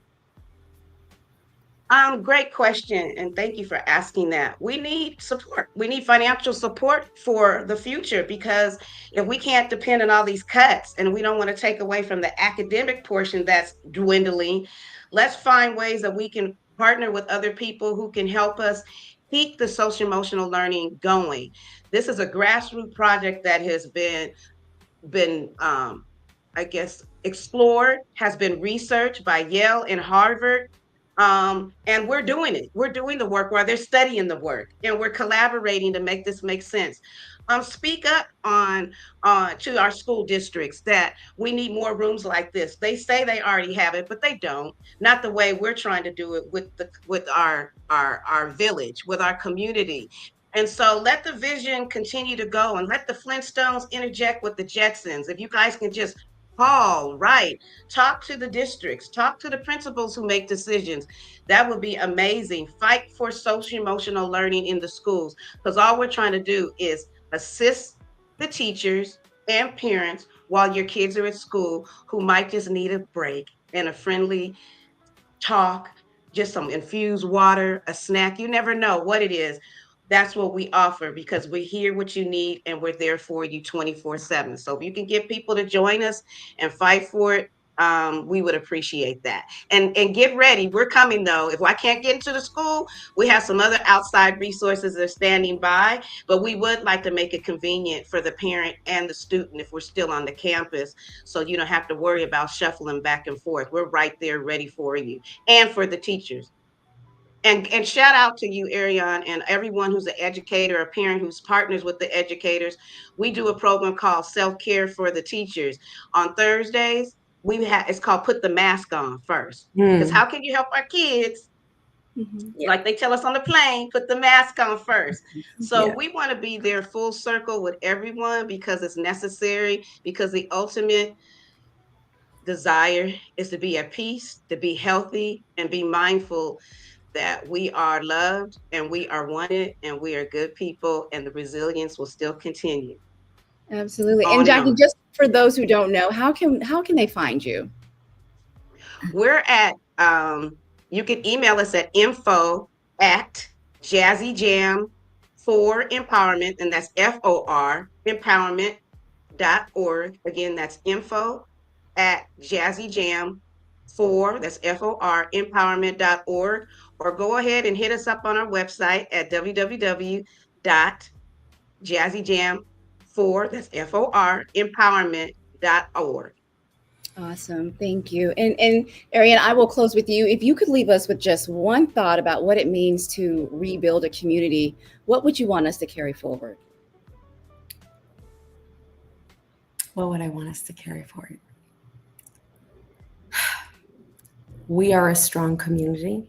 Great question. And thank you for asking that. We need support. We need financial support for the future, because if we can't depend on all these cuts and we don't want to take away from the academic portion that's dwindling, let's find ways that we can partner with other people who can help us keep the social emotional learning going. This is a grassroots project that has been I guess explored, has been researched by Yale and Harvard. And we're doing it. We're doing the work while they're studying the work, and we're collaborating to make this make sense. Speak up on to our school districts that we need more rooms like this. They say they already have it, but they don't. Not the way we're trying to do it with our village, with our community. And so let the vision continue to go, and let the Flintstones interject with the Jetsons. If you guys can just call, write, talk to the districts, talk to the principals who make decisions, that would be amazing. Fight for social emotional learning in the schools, because all we're trying to do is assist the teachers and parents while your kids are at school who might just need a break and a friendly talk, just some infused water, a snack. You never know what it is. That's what we offer, because we hear what you need and we're there for you 24/7. So if you can get people to join us and fight for it, we would appreciate that. And get ready. We're coming though. If I can't get into the school, we have some other outside resources that are standing by, but we would like to make it convenient for the parent and the student if we're still on the campus, so you don't have to worry about shuffling back and forth. We're right there ready for you, and for the teachers. And shout out to you, Ariane, and everyone who's an educator, a parent who's partners with the educators. We do a program called Self-Care for the Teachers. On Thursdays, it's called Put the Mask On First. Because how can you help our kids? Like they tell us on the plane, put the mask on first. So we want to be there full circle with everyone, because it's necessary, because the ultimate desire is to be at peace, to be healthy, and be mindful that we are loved and we are wanted and we are good people, and the resilience will still continue. Absolutely. And Jackie, just for those who don't know, how can they find you? We're at You can email us at info@jazzyjam4empowerment, and that's FOR empowerment.org. Again, that's info@jazzyjam4, that's FOR empowerment.org, or go ahead and hit us up on our website at www.jazzyjam4, that's FOR empowerment.org. Awesome. Thank you. And Ariane, I will close with you. If you could leave us with just one thought about what it means to rebuild a community, what would you want us to carry forward? What would I want us to carry forward? We are a strong community.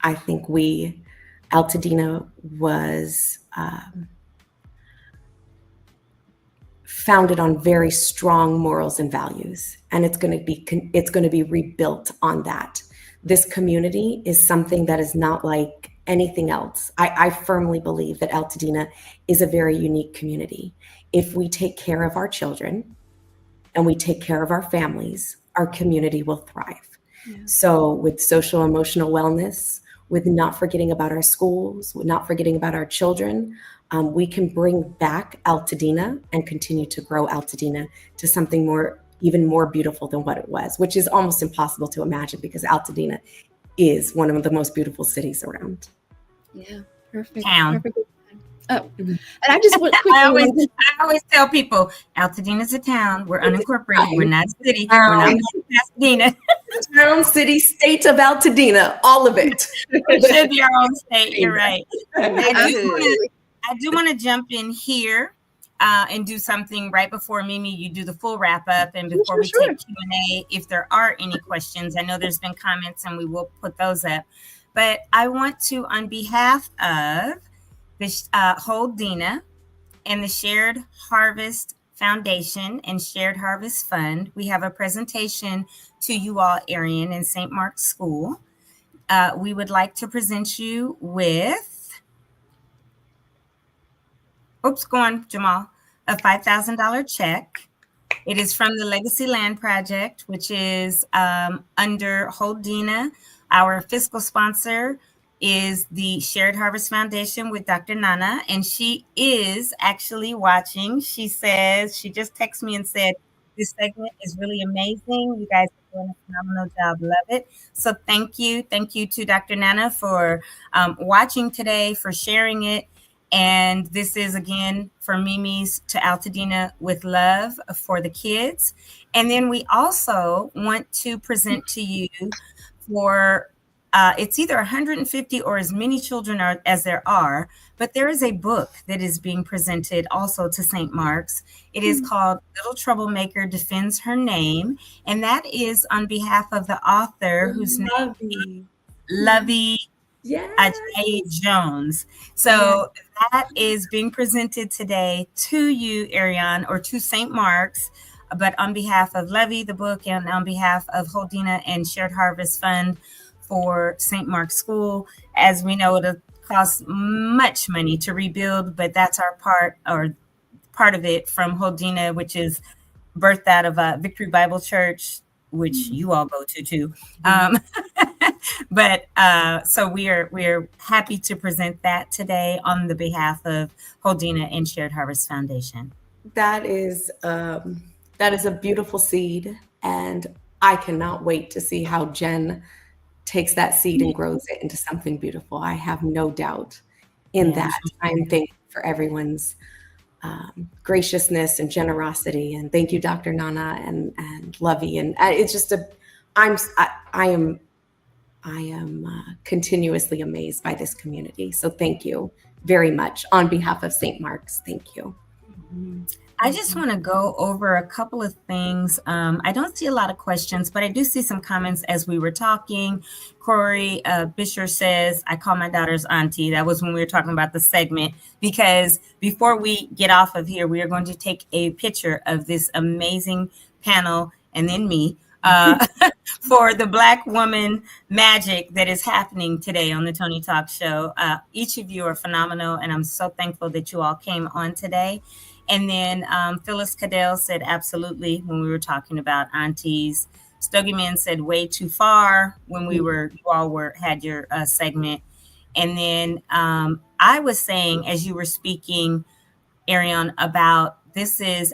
I think Altadena was founded on very strong morals and values, and it's going to be rebuilt on that. This community is something that is not like anything else. I firmly believe that Altadena is a very unique community. If we take care of our children and we take care of our families, our community will thrive. Yeah. So with social emotional wellness, with not forgetting about our schools, with not forgetting about our children, we can bring back Altadena and continue to grow Altadena to something even more beautiful than what it was, which is almost impossible to imagine because Altadena is one of the most beautiful cities around. Yeah, perfect. Town. Perfect. Oh, and I just want I always tell people, Altadena's a town. We're unincorporated. We're not a city. We're not Pasadena. Town, city, state of Altadena, all of it. It should be our own state. You're right. I do want to jump in here and do something right before Mimi, you do the full wrap up, and before we take Q&A, if there are any questions. I know there's been comments and we will put those up. But I want to, on behalf of the Altadena and the Shared Harvest Foundation and Shared Harvest Fund, we have a presentation to you all, Ariane, in St. Mark's School. We would like to present you with, go on, Jamal, a $5,000 check. It is from the Legacy Land Project, which is under Altadena. Our fiscal sponsor is the Shared Harvest Foundation with Dr. Nana, and she is actually watching. She says, she just texted me and said, this segment is really amazing. You guys are doing a phenomenal job. Love it. So thank you. Thank you to Dr. Nana for watching today, for sharing it. And this is, again, for Mimi's to Altadena with love for the kids. And then we also want to present to you for, it's either 150 or as many children as there are, but there is a book that is being presented also to St. Mark's. It is called Little Troublemaker Defends Her Name. And that is on behalf of the author whose name is Lovey Ajayi Jones. So that is being presented today to you, Ariane, or to St. Mark's, but on behalf of Levy, the book, and on behalf of Altadena and Shared Harvest Fund for St. Mark's School. As we know, it costs much money to rebuild, but that's our part of it from Altadena, which is birthed out of Victory Bible Church, which you all go to too. But so we're happy to present that today on the behalf of Altadena and Shared Harvest Foundation. That is a beautiful seed, and I cannot wait to see how Jen takes that seed and grows it into something beautiful. I have no doubt in that. I'm thankful for everyone's graciousness and generosity, and thank you, Dr. Nana and Lovey. And it's just I am continuously amazed by this community. So thank you very much on behalf of St. Mark's. Thank you. I just want to go over a couple of things. I don't see a lot of questions, but I do see some comments as we were talking. Corey Bisher says, I call my daughter's auntie. That was when we were talking about the segment, because before we get off of here, we are going to take a picture of this amazing panel and then me for the Black woman magic that is happening today on the Tony Talk Show. Each of you are phenomenal, and I'm so thankful that you all came on today. And then Phyllis Cadell said, absolutely, when we were talking about aunties. Stogie said way too far when you all had your segment. And then I was saying, as you were speaking, Ariane, about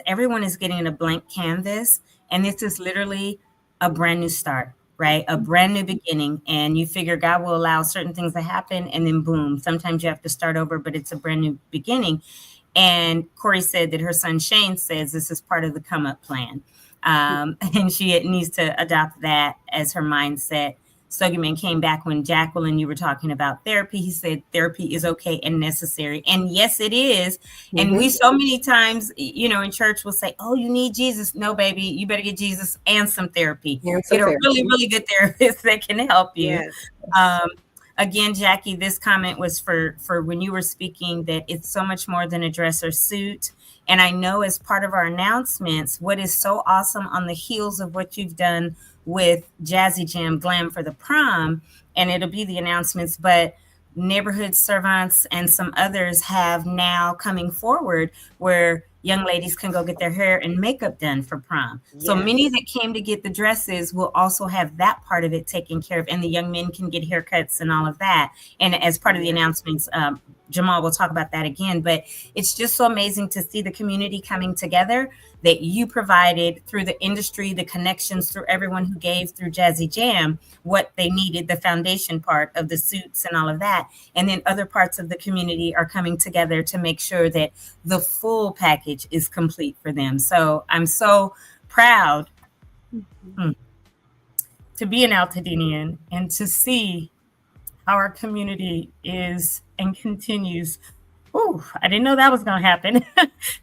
everyone is getting a blank canvas, and this is literally a brand new start, right? A brand new beginning. And you figure God will allow certain things to happen, and then boom, sometimes you have to start over, but it's a brand new beginning. And Corey said that her son Shane says this is part of the come up plan. And she needs to adopt that as her mindset. Stogie came back when Jacqueline, you were talking about therapy. He said therapy is okay and necessary. And yes, it is. And we so many times, in church will say, oh, you need Jesus. No, baby, you better get Jesus and some therapy. Get a really, really good therapist that can help you. Yes. Again, Jackie, this comment was for when you were speaking, that it's so much more than a dress or suit. And I know as part of our announcements, what is so awesome on the heels of what you've done with Jazzy Jam Glam for the prom, and it'll be the announcements, but Neighborhood Servants and some others have now coming forward where young ladies can go get their hair and makeup done for prom. Yes. So many that came to get the dresses will also have that part of it taken care of, and the young men can get haircuts and all of that. And as part of the announcements, Jamal will talk about that again, but it's just so amazing to see the community coming together that you provided through the industry, the connections, through everyone who gave through Jazzy Jam what they needed, the foundation part of the suits and all of that. And then other parts of the community are coming together to make sure that the full package is complete for them. So I'm so proud to be an Altadenian and to see how our community is and continues. Oh, I didn't know that was going to happen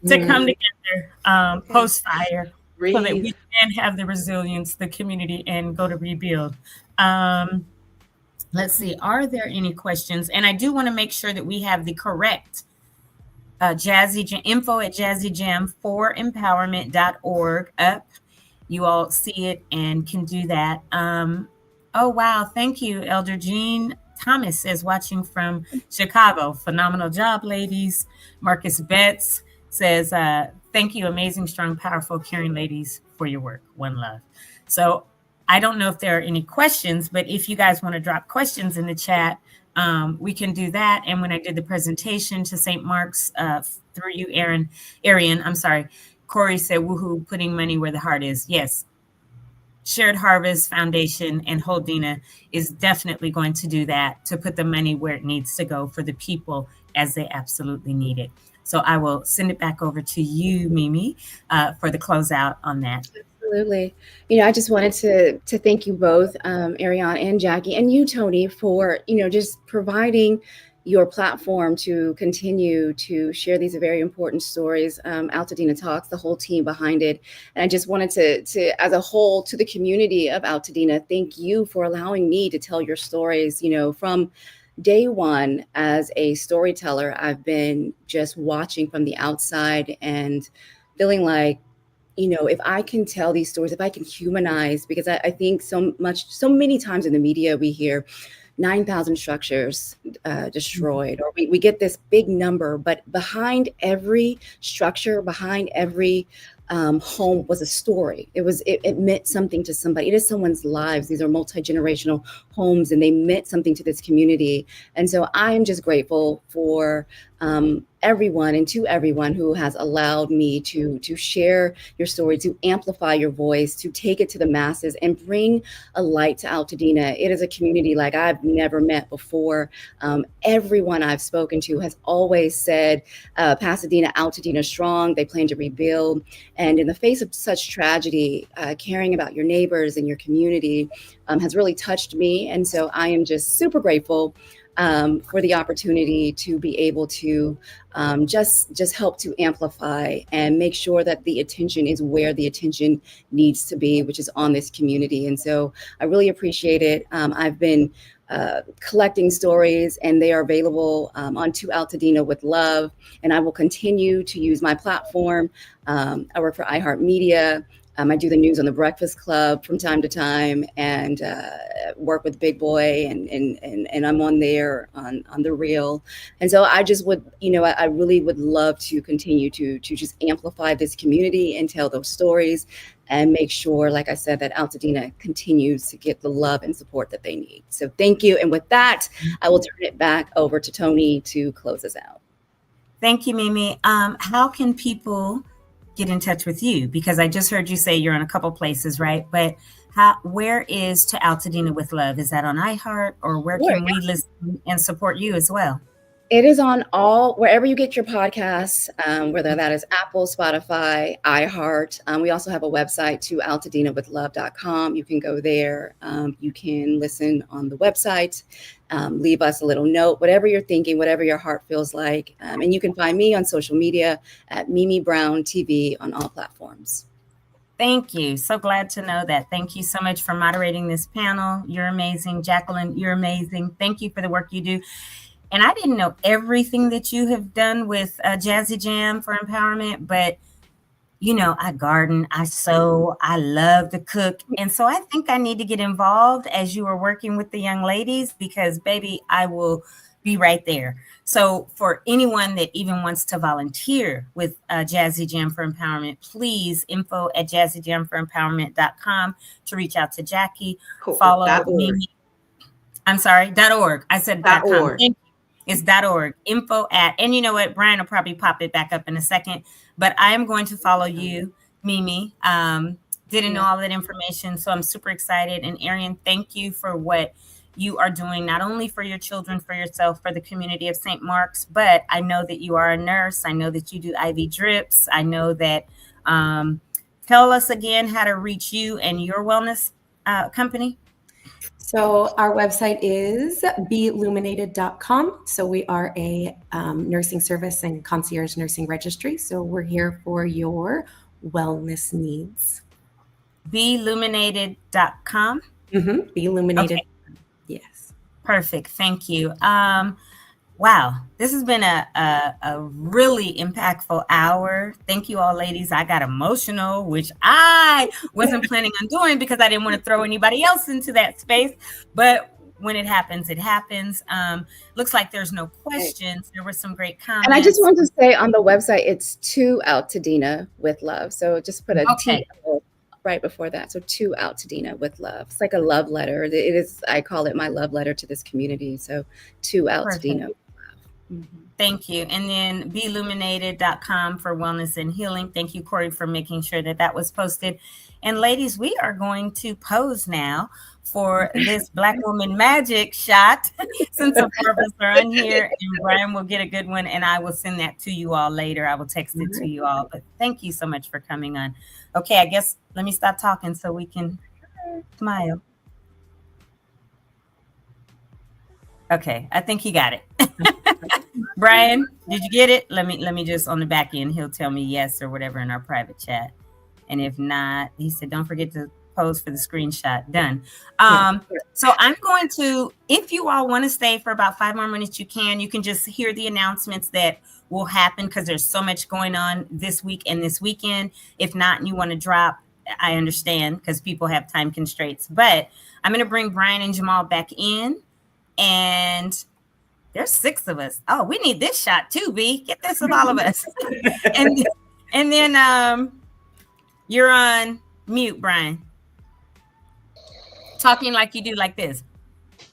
to come together post-fire so that we can have the resilience, the community, and go to rebuild. Let's see. Are there any questions? And I do want to make sure that we have the correct Jazzy Jam info at jazzyjam4empowerment.org up. You all see it and can do that. Oh, wow. Thank you, Elder Jean Thomas says, watching from Chicago. Phenomenal job, ladies. Marcus Betts says, thank you, amazing, strong, powerful, caring ladies, for your work. One love. So I don't know if there are any questions, but if you guys want to drop questions in the chat, we can do that. And when I did the presentation to St. Mark's through you, Ariane, I'm sorry, Corey said, woohoo, putting money where the heart is. Yes. Shared Harvest Foundation and Holdina is definitely going to do that, to put the money where it needs to go for the people as they absolutely need it. So I will send it back over to you, Mimi, for the closeout on that. Absolutely. I just wanted to thank you both, Ariane and Jackie, and you, Tony, for, just providing your platform to continue to share these very important stories. Altadena Talks, the whole team behind it. And I just wanted to, as a whole, to the community of Altadena, thank you for allowing me to tell your stories. From day one as a storyteller, I've been just watching from the outside and feeling like, if I can tell these stories, if I can humanize, because I think so many times in the media we hear 9,000 structures destroyed, or we get this big number, but behind every structure, behind every home was a story. It meant something to somebody. It is someone's lives. These are multi-generational homes, and they meant something to this community. And so I'm just grateful for everyone and to everyone who has allowed me to share your story, to amplify your voice, to take it to the masses and bring a light to Altadena. It is a community like I've never met before. Everyone I've spoken to has always said, Pasadena, Altadena strong. They plan to rebuild. And in the face of such tragedy, caring about your neighbors and your community has really touched me. And so I am just super grateful for the opportunity to be able to just help to amplify and make sure that the attention is where the attention needs to be, which is on this community. And so I really appreciate it. I've been collecting stories, and they are available on To Altadena with Love. And I will continue to use my platform. I work for iHeartMedia. I do the news on the Breakfast Club from time to time, and work with Big Boy, and I'm on there on the Reel. And so I just would, I really would love to continue to just amplify this community and tell those stories and make sure, like I said, that Altadena continues to get the love and support that they need. So thank you. And with that, I will turn it back over to Tony to close us out. Thank you, Mimi. How can people get in touch with you? Because I just heard you say you're in a couple places, right? But where is To Altadena with Love? Is that on iHeart, or where can we listen and support you as well? It is on wherever you get your podcasts, whether that is Apple, Spotify, iHeart. We also have a website, toaltadenawithlove.com. You can go there. You can listen on the website, leave us a little note, whatever you're thinking, whatever your heart feels like. And you can find me on social media at Mimi Brown TV on all platforms. Thank you. So glad to know that. Thank you so much for moderating this panel. You're amazing. Jacqueline, you're amazing. Thank you for the work you do. And I didn't know everything that you have done with Jazzy Jam for empowerment, but, I garden, I sew, I love to cook. And so I think I need to get involved as you are working with the young ladies, because, baby, I will be right there. So for anyone that even wants to volunteer with Jazzy Jam for Empowerment, please info@jazzyjamfoремpowerment.com to reach out to Jackie. Cool. Follow Mimi. I'm sorry, .org. I said .com. It's .org. And you know what? Brian will probably pop it back up in a second. But I am going to follow you, Mimi. Didn't know all that information, so I'm super excited. And Ariane, thank you for what you are doing, not only for your children, for yourself, for the community of St. Mark's, but I know that you are a nurse. I know that you do IV drips. I know that, tell us again how to reach you and your wellness company. So our website is beilluminated.com. So we are a nursing service and concierge nursing registry. So we're here for your wellness needs. Beilluminated.com. Beilluminated. Okay. Yes. Perfect. Thank you. Wow. This has been a really impactful hour. Thank you all, ladies. I got emotional, which I wasn't planning on doing because I didn't want to throw anybody else into that space. But when it happens, it happens. Looks like there's no questions. There were some great comments. And I just want to say on the website, it's To Altadena with Love. So just put a T right before that. So To Altadena with Love. It's like a love letter. It is. I call it my love letter to this community. So To Altadena. Thank you. And then beilluminated.com for wellness and healing. Thank you, Corey, for making sure that was posted. And ladies, we are going to pose now for this Black Woman Magic shot, since the four of us are on here, and Brian will get a good one, and I will send that to you all later. I will text it to you all. But thank you so much for coming on. Okay, I guess let me stop talking so we can smile. Okay, I think he got it. Brian, did you get it? Let me just on the back end, he'll tell me yes or whatever in our private chat. And if not, he said, don't forget to pose for the screenshot. Done. So I'm going to, if you all want to stay for about 5 more minutes, you can just hear the announcements that will happen because there's so much going on this week and this weekend. If not, and you want to drop, I understand because people have time constraints, but I'm going to bring Brian and Jamal back in, and there's 6 of us. Oh, we need this shot too, B. Get this with all of us. and then you're on mute, Brian. Talking like you do like this.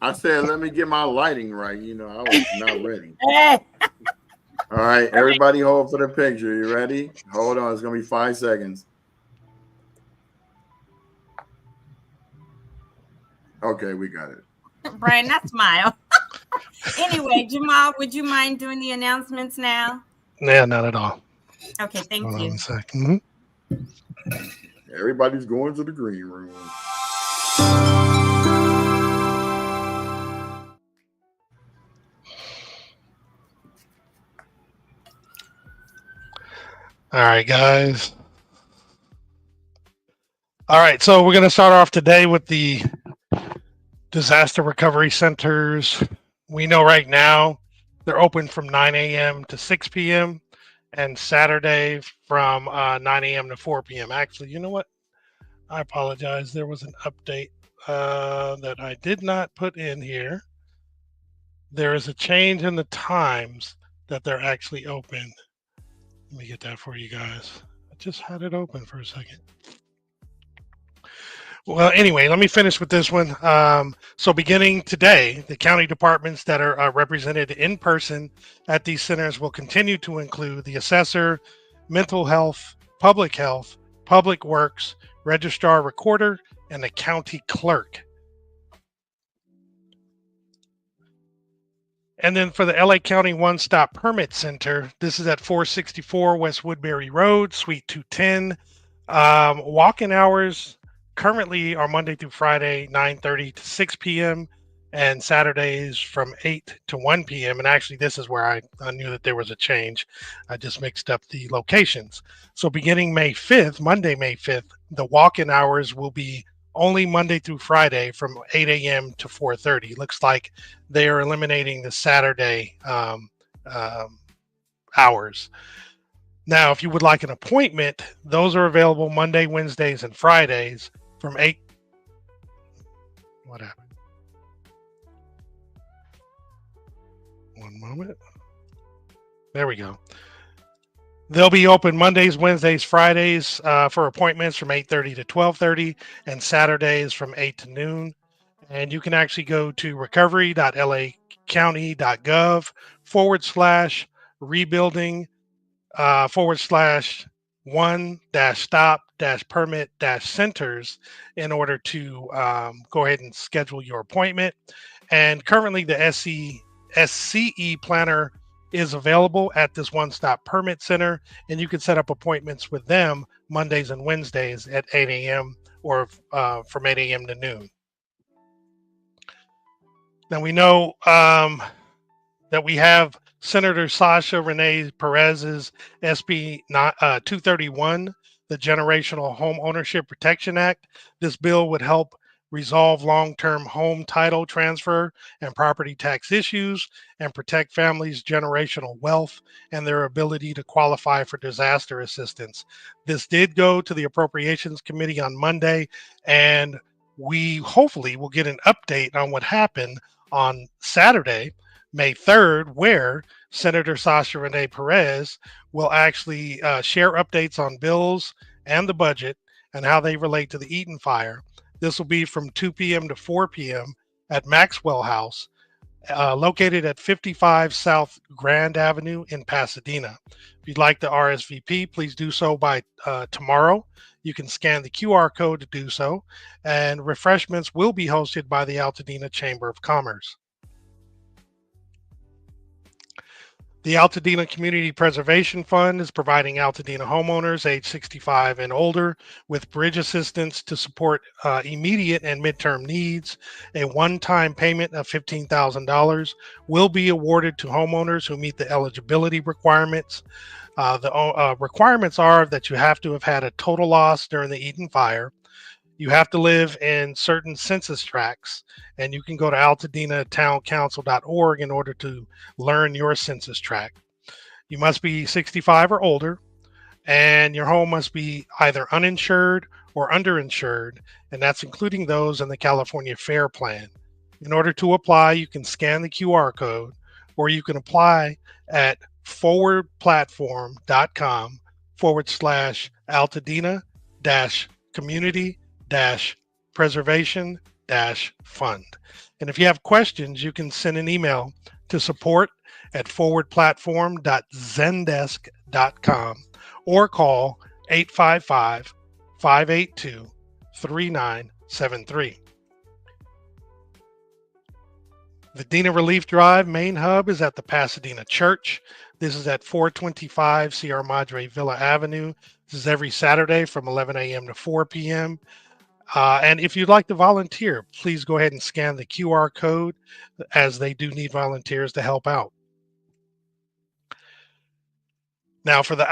I said, let me get my lighting right. I was not ready. All right, everybody hold for the picture. You ready? Hold on. It's going to be 5 seconds. Okay, we got it. Brian, not smile. Anyway, Jamal, would you mind doing the announcements now? Yeah, not at all. Okay, thank Hold you. on a second. Everybody's going to the green room. All right, guys. All right, so we're going to start off today with the disaster recovery centers. We know right now they're open from 9 a.m. to 6 p.m. and Saturday from 9 a.m. to 4 p.m. Actually, you know what? I apologize. There was an update that I did not put in here. There is a change in the times that they're actually open. Let me get that for you guys. I just had it open for a second. Well, anyway, let me finish with this one. So beginning today, the county departments that are represented in person at these centers will continue to include the assessor, mental health, public works, registrar recorder, and the county clerk. And then for the LA County One Stop Permit Center, this is at 464 West Woodbury Road, Suite 210. Walk-in hours currently are Monday through Friday, 9:30 to 6 p.m. and Saturdays from 8 to 1 p.m. And actually, this is where I knew that there was a change. I just mixed up the locations. So beginning May 5th, Monday, May 5th, the walk-in hours will be only Monday through Friday from 8 a.m. to 4:30. Looks like they are eliminating the Saturday hours. Now, if you would like an appointment, those are available Monday, Wednesdays, and Fridays from 8. What happened? One moment. There we go. They'll be open Mondays, Wednesdays, Fridays for appointments from 8:30 to 12:30 and Saturdays from 8 to noon. And you can actually go to recovery.lacounty.gov/rebuilding /1-stop-permit-centers in order to go ahead and schedule your appointment. And currently the SCE planner is available at this one-stop permit center, and you can set up appointments with them Mondays and Wednesdays at 8 a.m. or from 8 a.m. to noon. Now we know that we have Senator Sasha Renee Perez's SB 231, the Generational Home Ownership Protection Act. This bill would help resolve long-term home title transfer and property tax issues and protect families' generational wealth and their ability to qualify for disaster assistance. This did go to the Appropriations Committee on Monday, and we hopefully will get an update on what happened on Saturday, May 3rd, where Senator Sasha Renee Perez will actually share updates on bills and the budget and how they relate to the Eaton fire. This will be from 2 p.m. to 4 p.m. at Maxwell House, located at 55 South Grand Avenue in Pasadena. If you'd like the RSVP, please do so by tomorrow. You can scan the QR code to do so, and refreshments will be hosted by the Altadena Chamber of Commerce. The Altadena Community Preservation Fund is providing Altadena homeowners age 65 and older with bridge assistance to support immediate and midterm needs. A one-time payment of $15,000 will be awarded to homeowners who meet the eligibility requirements. The requirements are that you have to have had a total loss during the Eaton fire. You have to live in certain census tracts, and you can go to altadena-towncouncil.org in order to learn your census tract. You must be 65 or older, and your home must be either uninsured or underinsured, and that's including those in the California FAIR Plan. In order to apply, you can scan the QR code, or you can apply at forwardplatform.com/Altadena-community-preservation-fund. And if you have questions, you can send an email to support@forwardplatform.zendesk.com or call 855-582-3973. The Dena Relief Drive main hub is at the Pasadena Church. This is at 425 Sierra Madre Villa Avenue. This is every Saturday from 11 a.m. to 4 p.m. And if you'd like to volunteer, please go ahead and scan the QR code, as they do need volunteers to help out. Now, for the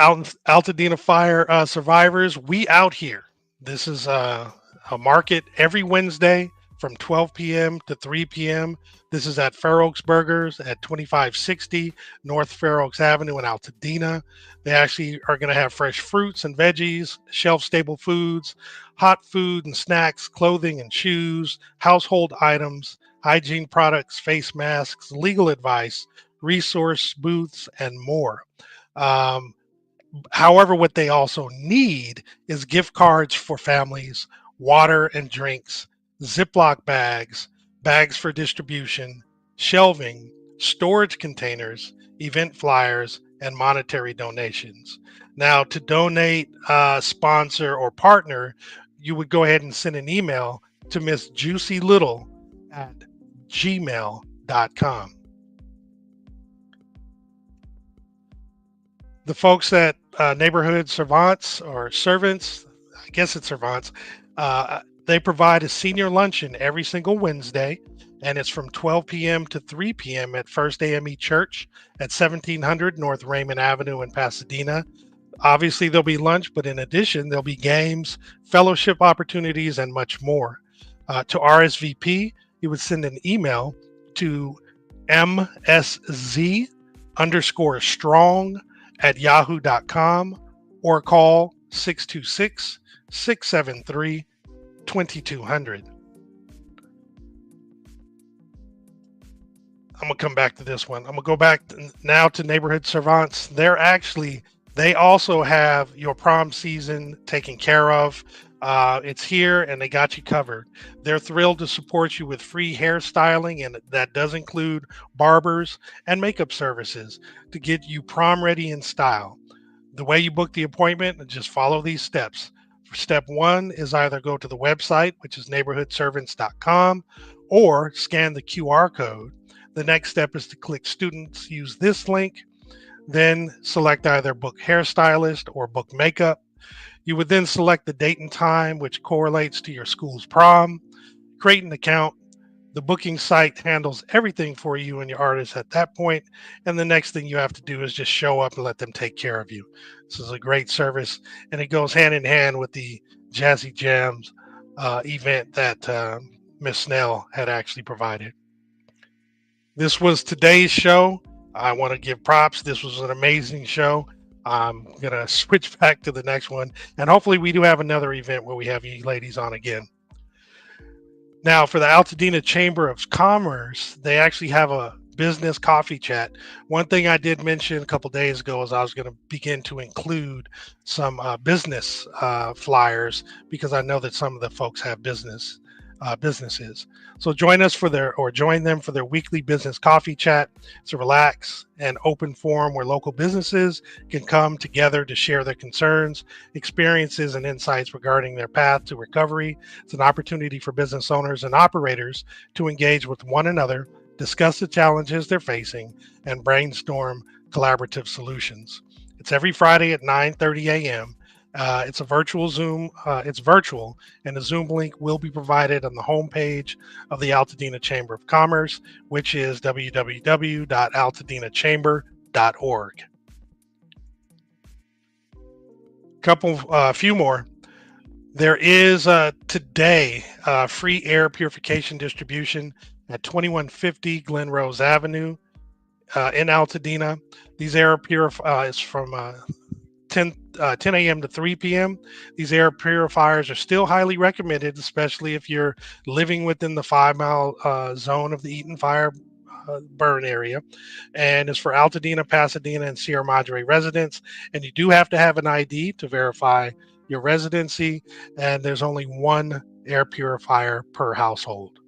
Altadena fire survivors, we out here. This is a market every Wednesday from 12 p.m. to 3 p.m. This is at Fair Oaks Burgers at 2560 North Fair Oaks Avenue in Altadena. They actually are going to have fresh fruits and veggies, shelf-stable foods, hot food and snacks, clothing and shoes, household items, hygiene products, face masks, legal advice, resource booths, and more. Um, However, what they also need is gift cards for families, water and drinks, Ziploc bags, bags for distribution, shelving, storage containers, event flyers, and monetary donations. Now, to donate, sponsor, or partner, you would go ahead and send an email to Miss Juicy Little at gmail.com. The folks at Neighborhood Servants or Servants, I guess it's Servants, they provide a senior luncheon every single Wednesday, and it's from 12 p.m. to 3 p.m. at First AME Church at 1700 North Raymond Avenue in Pasadena. Obviously, there'll be lunch, but in addition, there'll be games, fellowship opportunities, and much more. To RSVP, you would send an email to msz_strong@yahoo.com or call 626-673-2200. I'm going to come back to this one. I'm going to go back now to Neighborhood Servants. They also have your prom season taken care of. It's here and they got you covered. They're thrilled to support you with free hairstyling, and that does include barbers and makeup services to get you prom ready in style. The way you book the appointment, just follow these steps. Step one is either go to the website, which is neighborhoodservants.com, or scan the QR code. The next step is to click students use this link, then select either book hairstylist or book makeup. You would then select the date and time, which correlates to your school's prom, create an account. The booking site handles everything for you and your artist at that point. And the next thing you have to do is just show up and let them take care of you. This is a great service, and it goes hand in hand with the Jazzy Jams event that Miss Snell had actually provided. This was today's show. I want to give props. This was an amazing show. I'm going to switch back to the next one, and hopefully we do have another event where we have you ladies on again. Now, for the Altadena Chamber of Commerce, they actually have a business coffee chat. One thing I did mention a couple days ago is I was going to begin to include some business flyers, because I know that some of the folks have businesses. So join them for their weekly business coffee chat. It's a relaxed and open forum where local businesses can come together to share their concerns, experiences, and insights regarding their path to recovery. It's an opportunity for business owners and operators to engage with one another, discuss the challenges they're facing, and brainstorm collaborative solutions. It's every Friday at 9:30 a.m. It's a virtual Zoom. It's virtual, and the Zoom link will be provided on the homepage of the Altadena Chamber of Commerce, which is www.altadenachamber.org. Few more. There is today free air purification distribution at 2150 Glen Rose Avenue in Altadena. These air purifiers from 10 a.m. to 3 p.m. These air purifiers are still highly recommended, especially if you're living within the 5-mile zone of the Eaton fire burn area. And it's for Altadena, Pasadena, and Sierra Madre residents. And you do have to have an ID to verify your residency. And there's only one air purifier per household.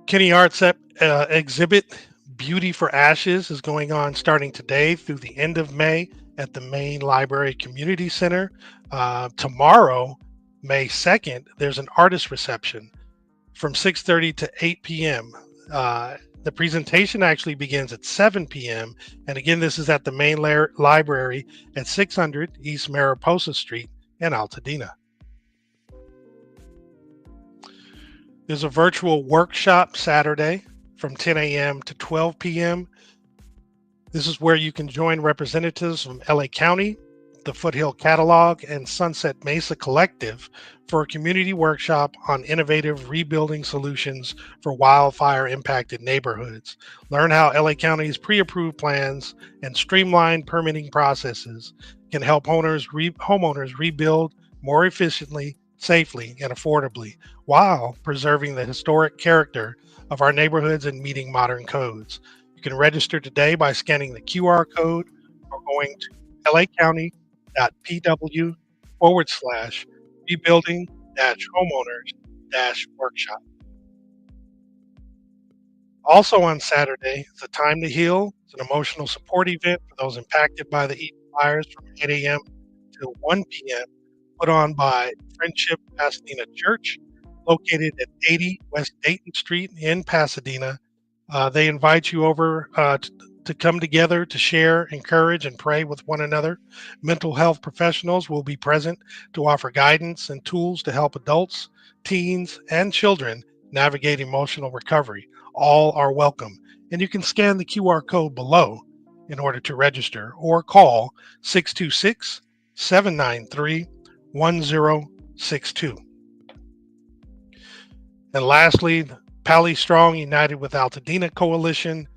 Kenny Arts exhibit Beauty for Ashes is going on starting today through the end of May at the Main Library Community Center. Tomorrow, May 2nd, there's an artist reception from 6:30 to 8 p.m. The presentation actually begins at 7 p.m. And again, this is at the Main Library at 600 East Mariposa Street in Altadena. There's a virtual workshop Saturday from 10 a.m. to 12 p.m. This is where you can join representatives from LA County, the Foothill Catalog and Sunset Mesa Collective for a community workshop on innovative rebuilding solutions for wildfire impacted neighborhoods. Learn how LA County's pre-approved plans and streamlined permitting processes can help homeowners rebuild more efficiently, safely, and affordably while preserving the historic character of our neighborhoods and meeting modern codes. You can register today by scanning the QR code or going to lapcounty.pw/rebuilding-homeowners-workshop. Also on Saturday is a Time to Heal. It's an emotional support event for those impacted by the Eaton fires from 8 a.m. to 1 p.m. put on by Friendship Pasadena Church, located at 80 West Dayton Street in Pasadena. They invite you over to come together to share, encourage, and pray with one another. Mental health professionals will be present to offer guidance and tools to help adults, teens, and children navigate emotional recovery. All are welcome, and you can scan the QR code below in order to register or call 626-793-1062. And lastly, the Pally Strong United with Altadena Coalition,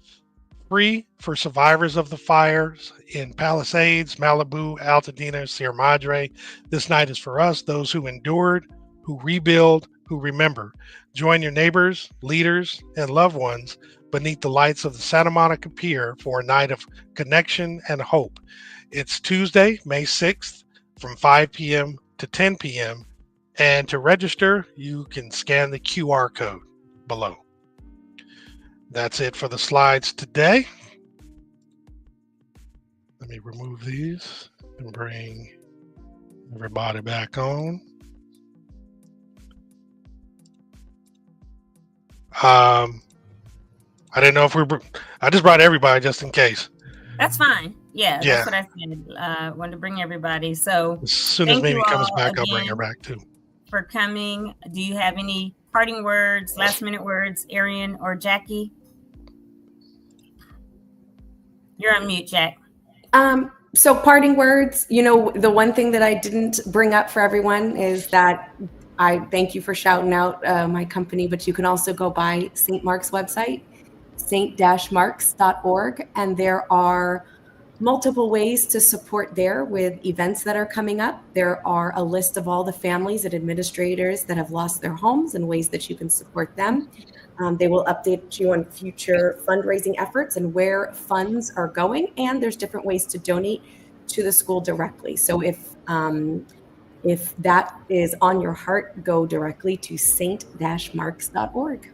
free for survivors of the fires in Palisades, Malibu, Altadena, Sierra Madre. This night is for us, those who endured, who rebuild, who remember. Join your neighbors, leaders, and loved ones beneath the lights of the Santa Monica Pier for a night of connection and hope. It's Tuesday, May 6th from 5 p.m. to 10 p.m. And to register, you can scan the QR code below. That's it for the slides today. Let me remove these and bring everybody back on. I didn't know if I just brought everybody just in case. That's fine. Yeah, that's what I said. Wanted to bring everybody. So as soon as Mimi comes back, I'll bring her back too. For coming. Do you have any parting words, last minute words, Ariane or Jackie? You're on mute, Jack. So parting words, the one thing that I didn't bring up for everyone is that I thank you for shouting out my company, but you can also go by St. Mark's website, st-marks.org, and there are multiple ways to support there with events that are coming up. There are a list of all the families and administrators that have lost their homes and ways that you can support them. They will update you on future fundraising efforts and where funds are going, and there's different ways to donate to the school directly. So if that is on your heart, go directly to st-marks.org.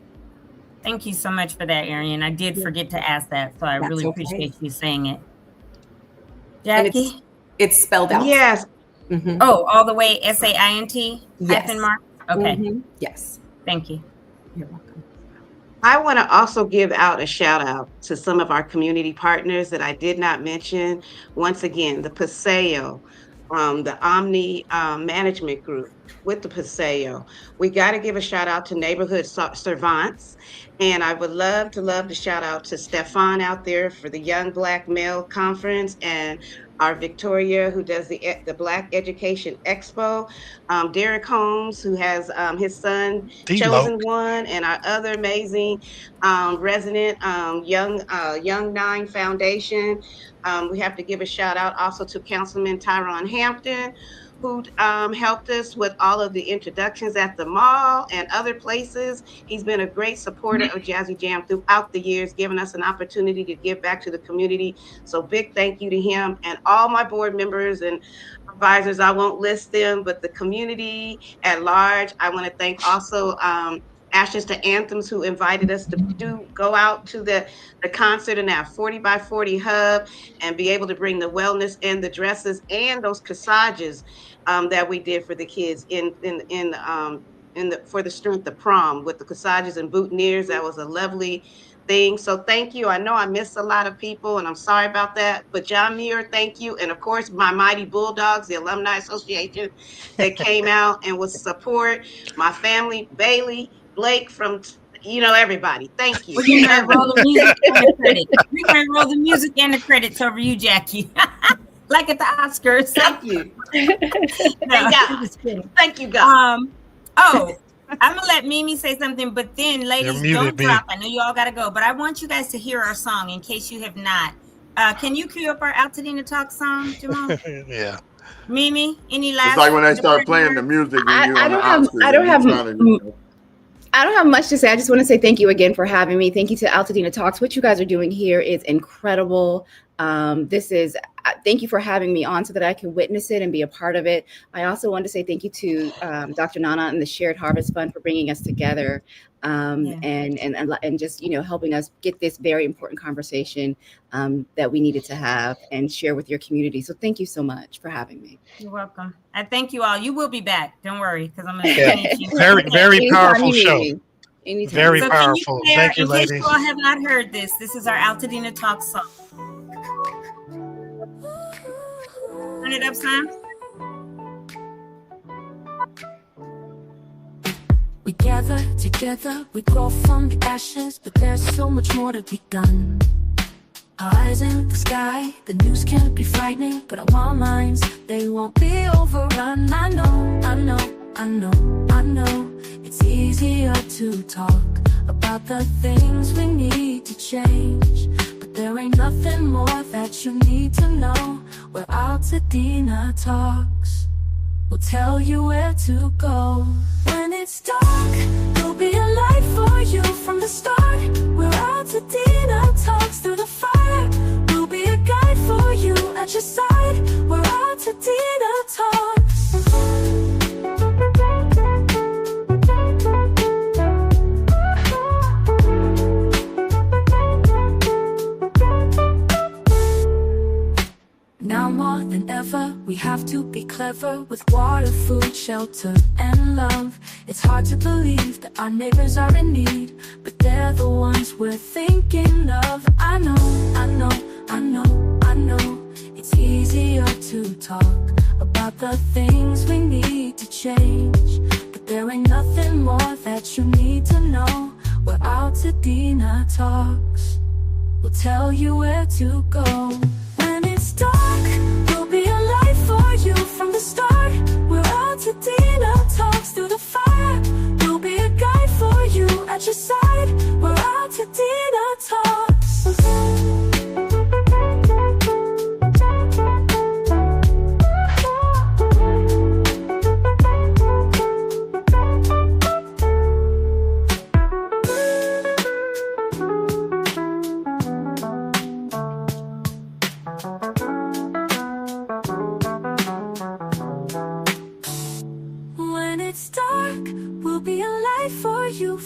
Thank you so much for that, Ariane. I did forget to ask that, so I really appreciate you saying it. Jackie? It's spelled out. Yes. Mm-hmm. Oh, all the way SAINT? Yes. Mark? Okay. Mm-hmm. Yes. Thank you. You're welcome. I want to also give out a shout out to some of our community partners that I did not mention. Once again, the Paseo, the Omni Management Group with the Paseo. We got to give a shout out to Neighborhood Servants. And I would love to shout out to Stefan out there for the Young Black Male Conference, and our Victoria, who does the Black Education Expo, Derek Holmes, who has his son Chosen One, and our other amazing resident Young Nine Foundation. We have to give a shout out also to Councilman Tyrone Hampton, who helped us with all of the introductions at the mall and other places. He's been a great supporter of Jazzy Jam throughout the years, giving us an opportunity to give back to the community. So big thank you to him and all my board members and advisors. I won't list them, but the community at large. I want to thank also Ashes to Anthems, who invited us to go out to the concert in that 40 by 40 hub and be able to bring the wellness and the dresses and those corsages that we did for the kids for the strength of prom with the corsages and boutonnieres. That was a lovely thing. So thank you. I know I missed a lot of people and I'm sorry about that, but John Muir, thank you. And of course, my Mighty Bulldogs, the Alumni Association that came out and was support, my family, Bailey, Blake from, everybody. Thank you. We're going to roll the music and the credits. We're going to roll the music and the credits over you, Jackie. like at the Oscars. Thank you. No, God. I'm just kidding. Thank you, God. Oh, I'm gonna let Mimi say something, but then, ladies, muted, don't Mimi. drop. I know you all gotta go, but I want you guys to hear our song in case you have not. Can you cue up our Altadena Talk song, Jamal? Yeah. Mimi, any last? It's like when they start playing the music when you're I on the don't have- Oscars. I don't and you're have- trying to, I don't have much to say. I just want to say thank you again for having me. Thank you to Altadena Talks. What you guys are doing here is incredible. Thank you for having me on so that I can witness it and be a part of it. I also want to say thank you to Dr. Nana and the Shared Harvest Fund for bringing us together and just, you know, helping us get this very important conversation that we needed to have and share with your community. So thank you so much for having me. You're welcome. I thank you all. You will be back. Don't worry, because I'm going to Yeah. finish you. Very, very Anytime powerful you need show. me. Anytime. Very So powerful. Can you share, Thank you, in case ladies. you all have not heard this is our Altadena Talk song. Turn it up, Sam. We gather together, we grow from the ashes, but there's so much more to be done. Our eyes in the sky, the news can be frightening, but our minds, they won't be overrun. I know, I know, I know, I know. It's easier to talk about the things we need to change, but there ain't nothing more that you need to know. We're Altadena Talks. We'll tell you where to go. When it's dark, there'll be a light for you from the start. We're Altadena Talks through the fire. We'll be a guide for you at your side. We're Altadena Talks. Now more than ever, we have to be clever with water, food, shelter, and love. It's hard to believe that our neighbors are in need, but they're the ones we're thinking of. I know, I know, I know, I know. It's easier to talk about the things we need to change, but there ain't nothing more that you need to know. We're Altadena Talks. We'll tell you where to go. When it's dark, we'll be a light for you from the start. We're Altadena Talks through the fire. We'll be a guide for you at your side. We're Altadena Talks.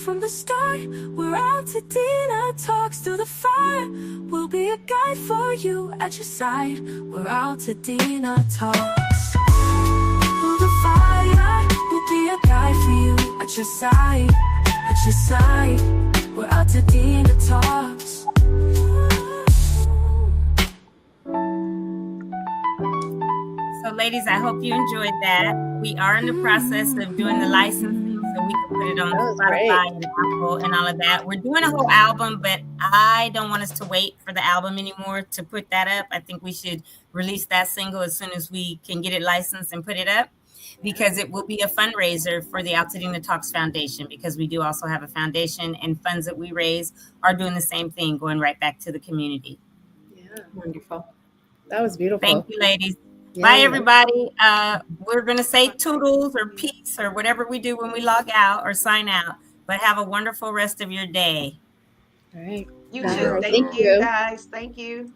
From the start, we're Altadena Talks through the fire. We'll be a guide for you at your side. We're Altadena Talks. Through the fire, we'll be a guide for you at your side. At your side, we're Altadena Talks. So, ladies, I hope you enjoyed that. We are in the process of doing the licensing so we can put it on Spotify and Apple and all of that. We're doing a whole album, but I don't want us to wait for the album anymore to put that up. I think we should release that single as soon as we can get it licensed and put it up, because it will be a fundraiser for the Altadena Talks Foundation, because we do also have a foundation, and funds that we raise are doing the same thing, going right back to the community. Yeah, Wonderful. that was beautiful. Thank you, ladies. Yeah. Bye, everybody. We're going to say toodles or peace or whatever we do when we log out or sign out. But have a wonderful rest of your day. All right. You Bye. too. Thank Thank you. you, guys. Thank you.